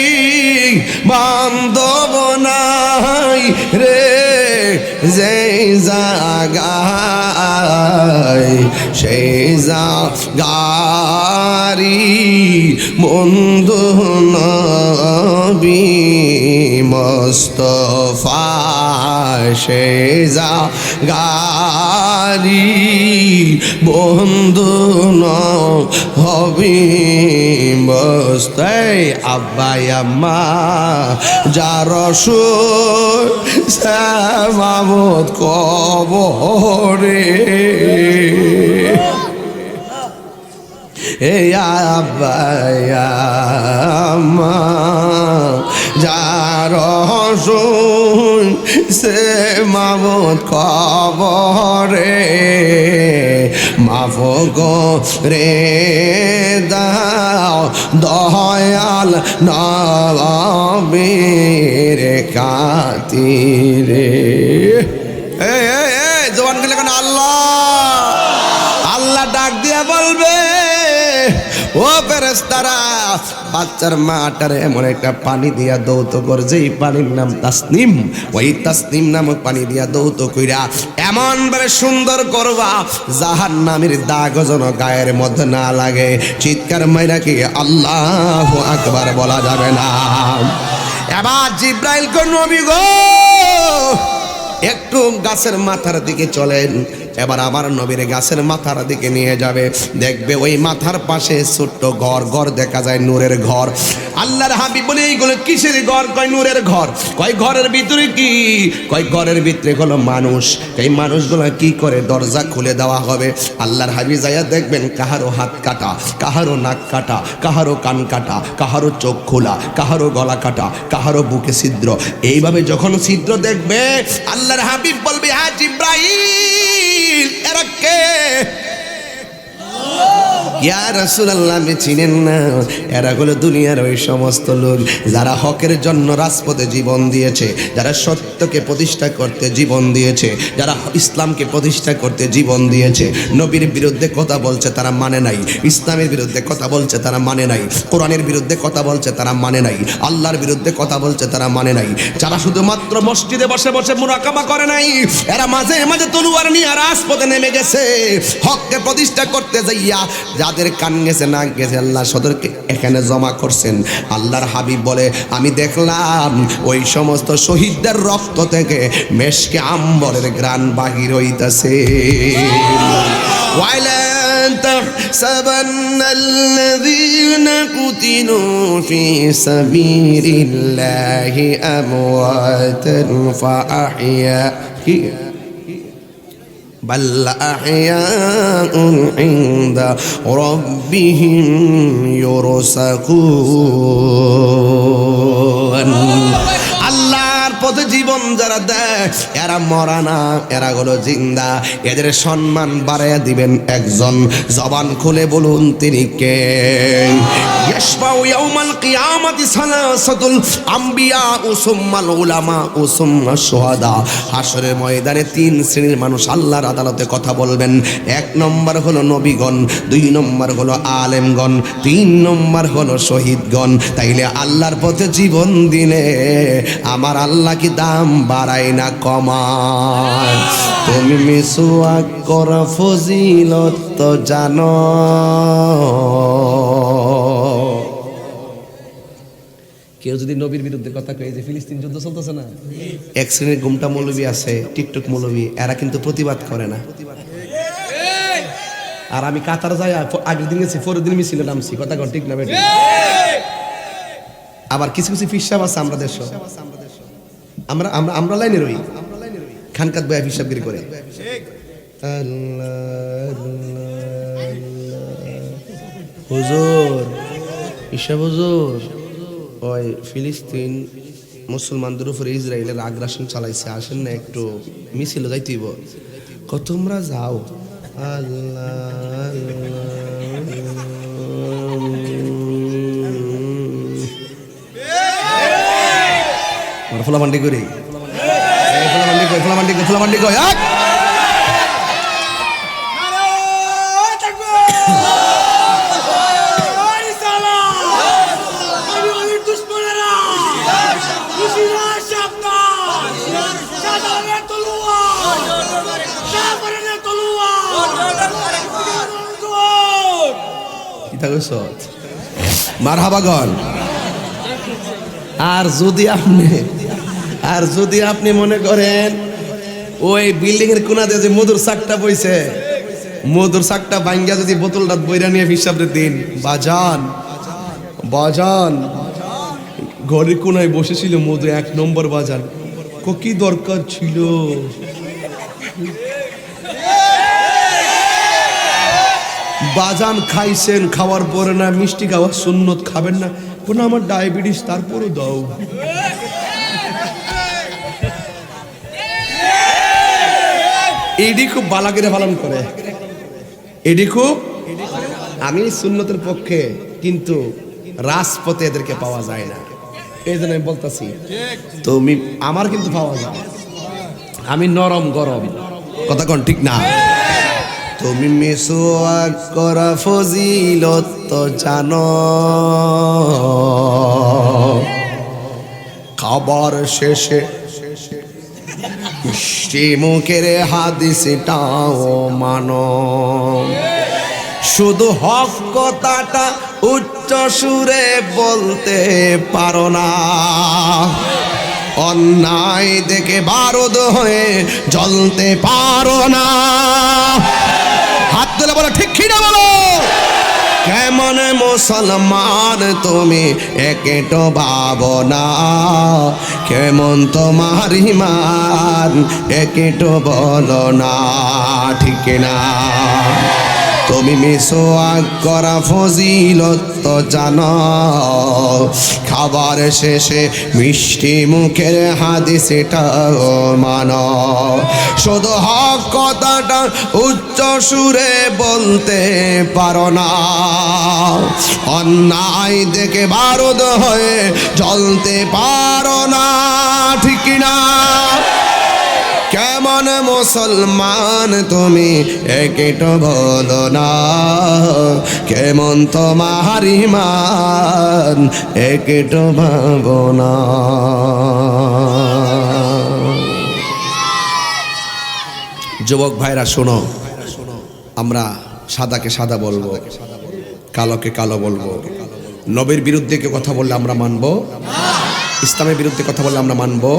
বান্ধব নাই রে যে জাগায় সেই জাগারি বন্ধু নবী মুস্তাফা, সেই জাগারি বন্ধু নবী মুস্তাফা। আব্বা আম্মা যার রসূল মাহমুদ কবরে এ আব্বা আম্মা যার রসূল সে মাহমুদ কবরে মাফ করে দাও দয়াল নবীর খাতিরে। জবান গেলে কেন আল্লাহ আল্লাহ ডাক দিয়া বলবে ও ফেরেশতারা, বাচ্চার মাটার এমন একটা পানি দিয়া দৌত কর, যেই পানির নাম তাসনিম, ওই তাসনিম নামক পানি দিয়া দৌত কইরা এমন ভাবে সুন্দর করবা জাহান্নামের দাগ যেন গায়ের মধ্যে না লাগে। চিৎকার মাইরা কি আল্লাহু আকবার বলা যাবে না? এবার জিব্রাইল কো নবী গো একটু গাছের মাথার দিকে চলেন, এবার আমার নবীর গাছের মাথার দিকে নিয়ে যাবে, দেখবে ওই মাথার পাশে ছোট্ট ঘর, ঘর দেখা যায় নূরের ঘর। আল্লাহর হাবিব বলে এইগুলো কিসের ঘর? কয় নূরের ঘর। কয় ঘরের ভিতরে কি? কয় ঘরের ভিতরে হলো মানুষ। এই মানুষগুলো কি করে? দরজা খুলে দেওয়া হবে। আল্লাহর হাবিব যাইয়া দেখবেন কাহারো হাত কাটা, কাহারো নাক কাটা, কাহারো কান কাটা, কাহারো চোখ খোলা, কাহারো গলা কাটা, কাহারো বুকে ছিদ্র। এইভাবে যখন ছিদ্র দেখবে আল্লাহর হাবিব বলবে, হ্যাঁ জিব্রাইল, এরা কে? ইয়া রাসূলুল্লাহ, আমি চিনেন না? এরা হলো দুনিয়ার ওই সমস্ত লোক যারা হকের জন্য রাজপথে জীবন দিয়েছে, যারা সত্যকে প্রতিষ্ঠা করতে জীবন দিয়েছে, যারা ইসলামকে প্রতিষ্ঠা করতে জীবন দিয়েছে। নবীর বিরুদ্ধে কথা বলছে তারা মানে নাই, ইসলামের বিরুদ্ধে কথা বলছে তারা মানে নাই, কোরআনের বিরুদ্ধে কথা বলছে তারা মানে নাই, আল্লাহর বিরুদ্ধে কথা বলছে তারা মানে নাই। যারা শুধুমাত্র মসজিদে বসে বসে মুরাকাবা করে নাই, এরা মাঝে মাঝে তলোয়ার নিয়ে রাজপথে নেমে গেছে হককে প্রতিষ্ঠা করতে যাইয়া। যাদের কান গেছে, নাক গেছে, আল্লাহ সদরকে এখানে জমা করছেন। আল্লাহর হাবিব বলে, আমি দেখলাম ওই সমস্ত শহীদদের রক্ত থেকে মেশকে আম্বরের ঘ্রাণ বাহির হইতাছে। ওয়াইলা تحسبن الذين قتلوا في سبيل الله أمواتا فأحياهم بل أحياء عند ربهم يرزقون। আল্লাহর পথে জীবন যারা দেয় এরা মরা না, এরা হলো জিন্দা। এদের সম্মান বাড়াইয়া দিবেন একজন। জবান খুলে বলুন তিনি কে? ইয়াশফাউ ইয়াউমাল কিয়ামাতি সালাসাতুল আম্বিয়া সুম্মাল উলামা সুম্মাশ শুহাদা। হাশরের ময়দানে তিন শ্রেণীর মানুষ আল্লাহর আদালতে কথা বলবেন। এক নম্বর হলো নবীগণ, দুই নম্বর হলো আলেমগণ, তিন নম্বর হলো শহীদগণ। তাইলে আল্লাহর পথে জীবন দিলে আমার আল্লাহ কি দাম বাড়ায় না কমায়? তুমি মিসওয়াক করা ফজিলত তো জানো। কেউ যদি নবীর বিরুদ্ধে কথা কয়, যে ফিলিস্তিন যুদ্ধ চলতেছে না, এক শ্রেণীর গুমটা মৌলবী আছে, টিকটক মৌলবী, এরা কিন্তু প্রতিবাদ করে না। আর আমি কাতার যাই আগের দিন গেছি, পরের দিন মিছিলে নামছি, কথা কন ঠিক না বেটি? আবার কিছু কিছু ফিসাব আছে আমরা দেশ, আমরা আমরা আমরা লাইনে রই, খানকাত বয়া হিসাবগিরি করে। হুজুর, হিসাব হুজুর, ওই ফিলিস্তিন মুসলমানদের উপরে ইসরায়েলের আগ্রাসন চালাইছে, আসেন না একটু মিছিল যাইতেইব। কত তোমরা যাও। আল্লাহ ফোলা মান্ডি করি, ফোলা মান্ডি কই। মারহাবাগন। আর যদি আপনি মনে করেন ওই বিল্ডিং এর কোনাতে যে মধুর শাকটা বইছে, মধুর শাকটা ভাঙ্গা যদি বোতলটা বইরা নিয়ে হিসাবে দিন, বাজান ঘরের কোনায় বসেছিল মধু, এক নম্বর বাজান, কি দরকার ছিল? বাজান খাইছেন, খাওয়ার পরে না মিষ্টি খাওয়ার সুন্নত, খাবেন না? কোনো আমার ডায়াবেটিস, তারপরও দাও। এডি খুব বালাগিরে পালন করে, এডি খুব। আমি সুন্নতের পক্ষে, কিন্তু রাজপথে এদেরকে পাওয়া যায় না। এই জন্য আমি বলতেছি, তুমি আমার কিন্তু পাওয়া যায়। আমি নরম গরম, কথা কোন ঠিক না? তুমি মিসওয়াক করা ফজিলত তো জানো, খাবার শেষে মিষ্টি মুখের হাদিসটাও মানো। শুধু হক কথাটা উচ্চ সুরে বলতে পারো না। অন্যায় দেখে বারুদ হয়ে জ্বলতে পারো না। হাত তুলে বলো ঠিক কিনা বলো। কেমন মুসলমান তুমি একেটো ভাবনা, কেমন তোমার ঈমান একেটো বলো না, ঠিক না? তুমি মিসওয়াক করা ফজিলত তো জানো, খাবার শেষে মিষ্টি মুখের হাদিস এটাও মানো। শুধু হক কথাটা উচ্চ সুরে বলতে পারো না, অন্যায় দেখে বারুদ হয়ে জ্বলতে পারো না, ঠিক না? কেমন মুসলমান তুমি একেটো বলো না, কেমন তোমার ঈমান একেটো ভাবনা। যুবক ভাইরা শোনো, আমরা সাদাকে সাদা বলবো, কালোকে কালো বলবো। নবীর বিরুদ্ধে কে কথা বললে আমরা মানবো, ইসলামের বিরুদ্ধে কথা বললে আমরা মানবো,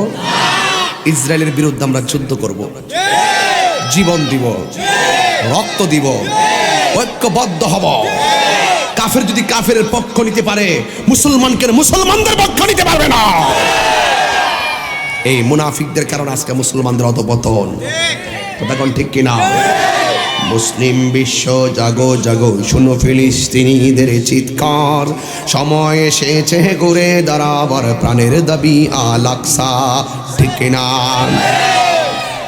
ইসরায়েলের বিরুদ্ধে আমরা যুদ্ধ করব, জীবন দিব, রক্ত দিব, ঐক্যবদ্ধ হব। কাফের যদি কাফের পক্ষ নিতে পারে, মুসলমানকে মুসলমানদের পক্ষ নিতে পারবে না। এই মুনাফিকদের কারণে আজকে মুসলমানদের অধপতন। কথা কোন ঠিক কিনা? মুসলিম বিশ্ব জাগো জাগো, শুনো ফিলিস্তিনিদের চিৎকার, সময় এসেছে ঘুরে দাঁড়াবার প্রাণের দাবি আল আকসা, ঠিক কিনা?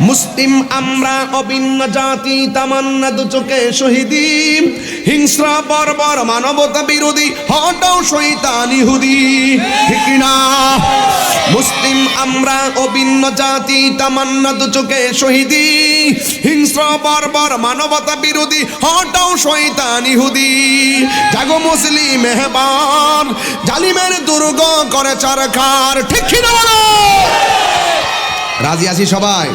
মুসলিম আমরা অভিন্ন জাতি, তামান্না দু চোখে শহীদি, হিংস্র বর্বর মানবতা বিরোধী, হটাও শয়তান ইহুদি, ঠিক না? মুসলিম আমরা অভিন্ন জাতি, তামান্না দু চোখে শহীদি, হিংস্র বর্বর মানবতা বিরোধী, হটাও শয়তান ইহুদি। জাগো মুসলিম মেহমান, জালিমের দুর্গ করে চারখার, ঠিক না বলো? রাজি আছি সবাই?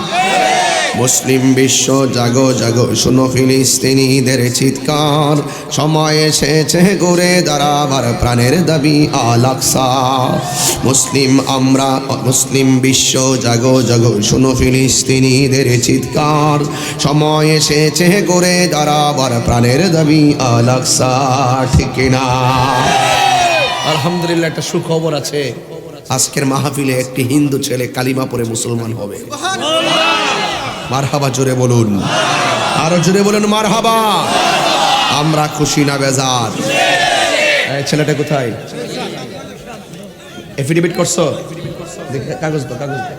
মুসলিম বিশ্ব জাগো জাগো, শুনো ফিলিস্তিনিদের চিৎকার, সময় এসেছে ঘুরে দাঁড়াবার প্রাণের দাবি আল আকসা। মুসলিম আমরা মুসলিম বিশ্ব জাগো জাগো, শুনো ফিলিস্তিনিদের চিৎকার, সময় এসেছে ঘুরে দাঁড়াবার প্রাণের দাবি আল আকসা, ঠিক না? আলহামদুলিল্লাহ, একটা সুখবর আছে। আজকের মাহফিলে একটি হিন্দু ছেলে কালিমা পড়ে মুসলমান হবে। মারহাবা, জোরে বলুন, আরো জোরে বলুন মারহাবা। আমরা খুশি না বেজার? ছেলেটা কোথায়? এফিডেভিট করছো? কাগজ তো, কাগজ তো।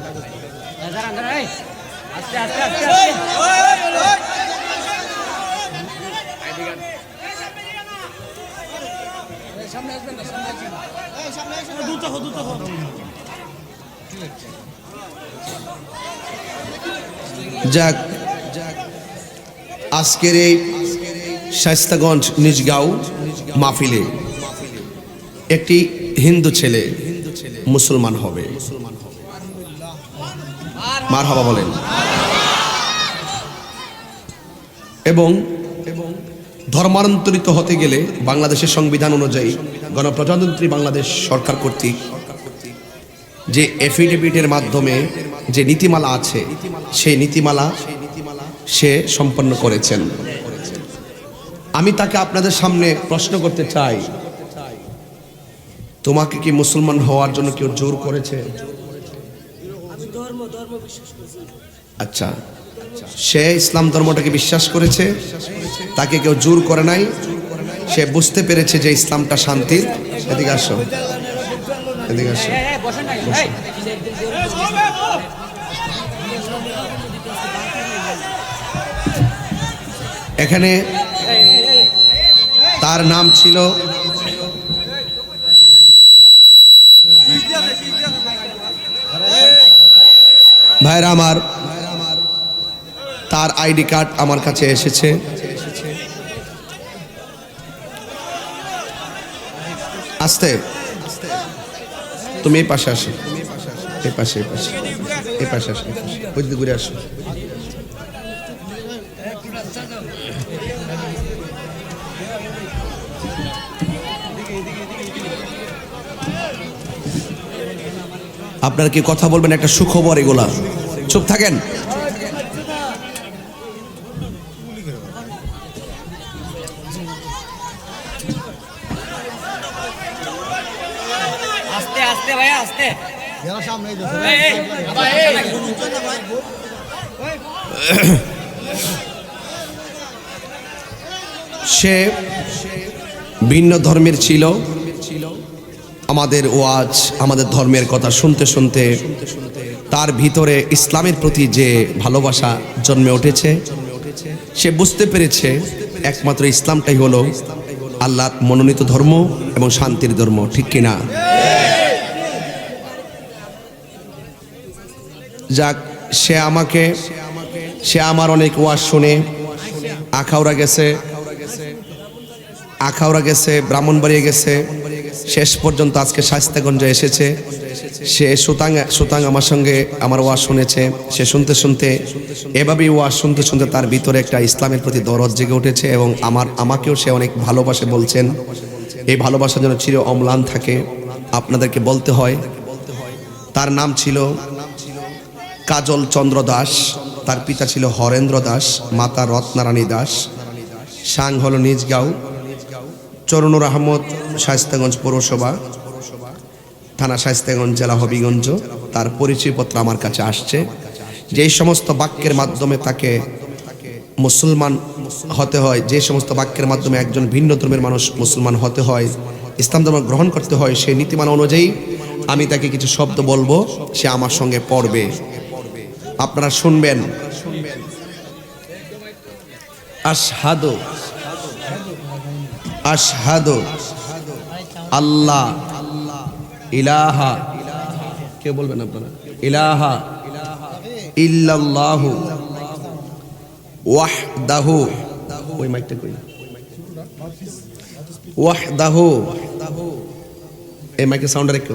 যাক, আজকের এই শায়েস্তাগঞ্জ নিজগাঁও মাহফিলে একটি হিন্দু ছেলে মুসলমান হবে। মারহাবা বলেন। এবং ধর্মান্তরিত হতে গেলে বাংলাদেশের সংবিধান অনুযায়ী গণপ্রজাতন্ত্রী বাংলাদেশ সরকার কর্তৃক যে এফিডেভিটের মাধ্যমে যে নীতিমালা আছে, সেই নীতিমালা সে সম্পন্ন করেছেন। আমি তাকে আপনাদের সামনে প্রশ্ন করতে চাই, তোমাকে কি মুসলমান হওয়ার জন্য কেউ জোর করেছে? আচ্ছা, সে ইসলাম ধর্মটাকে বিশ্বাস করেছে, তাকে কেউ জোর করে নাই। সে বুঝতে পেরেছে যে ইসলামটা শান্তির। এদিকে আসো, এদিকে আসো। এখানে তার নাম ছিল ভাইরা আমার, তার আইডি কার্ড আমার কাছে এসেছে। আস্তে, তুমি এই পাশে আসো, এই পাশে, এই পাশে, এই পাশে আসো, ওই দিকে ঘুরে আসো। আপনারা কি কথা বলবেন? একটা সুখবর এগুলা, চুপ থাকেন। আস্তে আস্তে ভাই, আস্তে। সে ভিন্ন ধর্মের ছিল। আমাদের ওয়াজ, আমাদের ধর্মের কথা শুনতে শুনতে তার ভিতরে ইসলামের প্রতি যে ভালোবাসা জন্মে উঠেছে, সে বুঝতে পেরেছে একমাত্র ইসলামটাই হলো আল্লাহর মনোনীত ধর্ম এবং শান্তির ধর্ম, ঠিক কিনা? যাক, সে আমার অনেক ওয়াজ শুনে আখাউড়া গেছে, ব্রাহ্মণবাড়িয়া গেছে, শেষ পর্যন্ত আজকে শায়েস্তাগঞ্জে এসেছে। সে সুতাং আমার সঙ্গে আমার ওয়াজ শুনেছে। সে শুনতে শুনতে এভাবেই ওয়াজ শুনতে শুনতে তার ভিতরে একটা ইসলামের প্রতি দরদ জেগে উঠেছে এবং আমাকেও সে অনেক ভালোবাসে বলছেন। এই ভালোবাসার জন্য চির অম্লান থাকে। আপনাদেরকে বলতে হয়, তার নাম ছিল কাজল চন্দ্র দাস, তার পিতা ছিল হরেন্দ্র দাস, মাতা রত্নারানী দাস। সাং হলো নিজগাঁও, চরনুর আহমদ, শায়েস্তাগঞ্জ পৌরসভা, থানা শায়েস্তাগঞ্জ, জেলা হবিগঞ্জ। তার পরিচয়পত্র আমার কাছে আসছে। যেই সমস্ত বাক্যের মাধ্যমে তাকে মুসলমান হতে হয়, যে সমস্ত বাক্যের মাধ্যমে একজন ভিন্ন ধর্মের মানুষ মুসলমান হতে হয়, ইসলাম ধর্ম গ্রহণ করতে হয়, সেই নীতিমালা অনুযায়ী আমি তাকে কিছু শব্দ বলবো, সে আমার সঙ্গে পড়বে, আপনারা শুনবেন। আশহাদু আশহাদু আল্লাহ ইলাহা, কে বলবেন আপনারা? ইলাহা ইল্লাল্লাহু ওয়াহদাহু, ওই মাইকটা কই, ওয়াহদাহু, এই মাইকের সাউন্ড রেখো,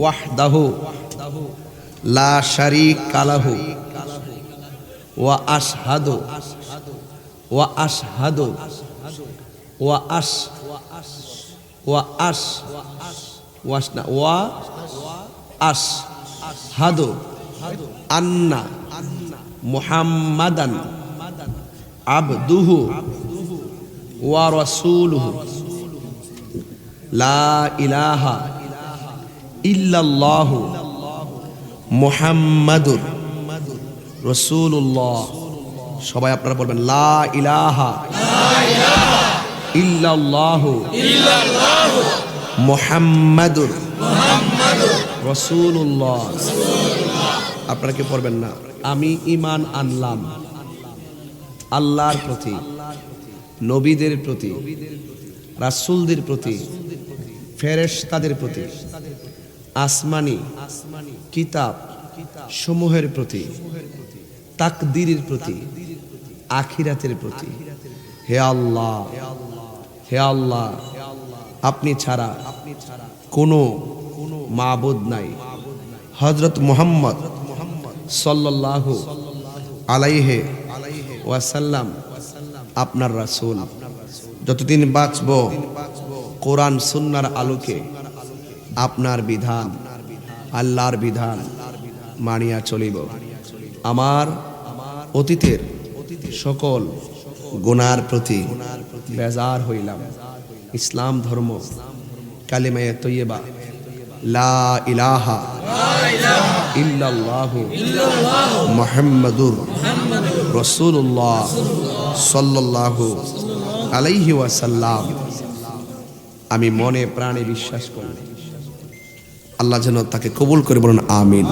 ওয়াহদাহু লা শারীকা লাহু ওয়া আশহাদু ওয়া আশহাদু ওয়া আশ ওয়া আশ ওয়াসনা ওয়া আশহাদু আন্না মুহাম্মাদান আবদুহু ওয়া রাসূলুহু লা ইলাহা ইল্লাল্লাহু মুহাম্মাদুর রাসূলুল্লাহ। সবাই আপনারা বলবেন লা ইলাহা ইল্লাল্লাহু মুহাম্মাদুর রাসূলুল্লাহ। আপনারা কি পড়বেন না? আমি ঈমান আনলাম আল্লাহর প্রতি, নবীদের প্রতি, রাসূলদের প্রতি, ফেরেশতাদের প্রতি, আসমানি কিতাব সমূহের প্রতি, তাকদীরের প্রতি, আখিরাতের প্রতি। হে আল্লাহ, হে আল্লাহ, আপনি ছাড়া কোনো মাবুদ নাই। হযরত মুহাম্মদ সাল্লাল্লাহু আলাইহি ওয়াসাল্লাম আপনার রাসূল। যতদিন বাঁচব কোরআন সুন্নাহর আলোকে আপনার বিধান, আল্লাহর বিধান মানিয়া চলিব। আমার অতীতের সকল গুনার প্রতি বেজার হইলাম। ইসলাম ধর্ম, কালিমায়ে তৈয়বা লা ইলাহা ইল্লাল্লাহু মুহাম্মাদুর রাসূলুল্লাহ সাল্লাল্লাহু আলাইহি ওয়াসাল্লাম আমি মনে প্রাণে বিশ্বাস করি। আল্লাহ যেন তাকে কবুল করে, বলুন আমিন।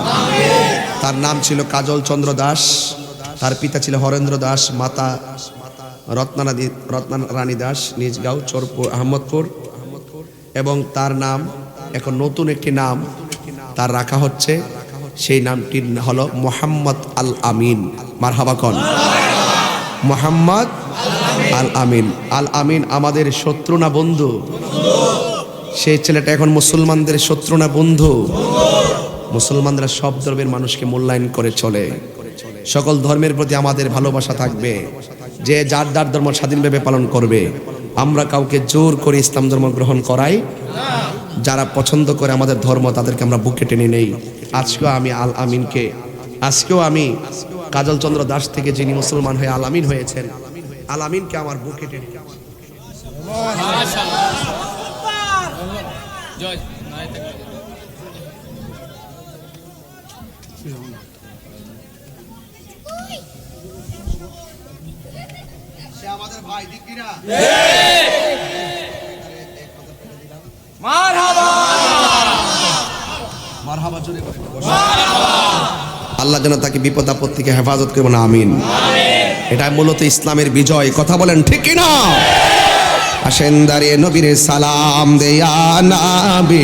তার নাম ছিল কাজল চন্দ্র দাস, তার পিতা ছিল হরেন্দ্র দাস, মাতা রত্নারানী দাস, নিজগাঁও, চরপুর, আহমদপুর। এবং তার নাম এখন নতুন একটি নাম তার রাখা হচ্ছে, সেই নামটির হলো মোহাম্মদ আল আমিন। মারহাবা কোন? মোহাম্মদ আল আমিন। আল আমিন আমাদের শত্রু না বন্ধু? সেই ছেলেটা এখন মুসলমানদের শত্রু না বন্ধু? মুসলমানরা সব ধর্মের মানুষকে মূল্যায়ন করে চলে। সকল ধর্মের প্রতি আমাদের ভালোবাসা থাকবে, যে যার যার ধর্ম স্বাধীনভাবে পালন করবে। আমরা কাউকে জোর করে ইসলাম ধর্ম গ্রহণ করাই যারা পছন্দ করে আমাদের ধর্ম তাদেরকে আমরা বুকে টেনে নেই। আজকেও আমি কাজল চন্দ্র দাস থেকে যিনি মুসলমান হয়ে আল আমিন হয়েছেন, আল আমিনকে আমার বুকে টেনে আমাদের ভাই দিকিরা মারহাবা জোরে করে আল্লাহ যেন তাকে বিপদ আপদ থেকে হেফাজত করবেন, আমিন। এটা মূলত ইসলামের বিজয়, কথা বলেন ঠিক কিনা? আসেন দাঁড়িয়ে নবীর সালাম দেয়া নবী।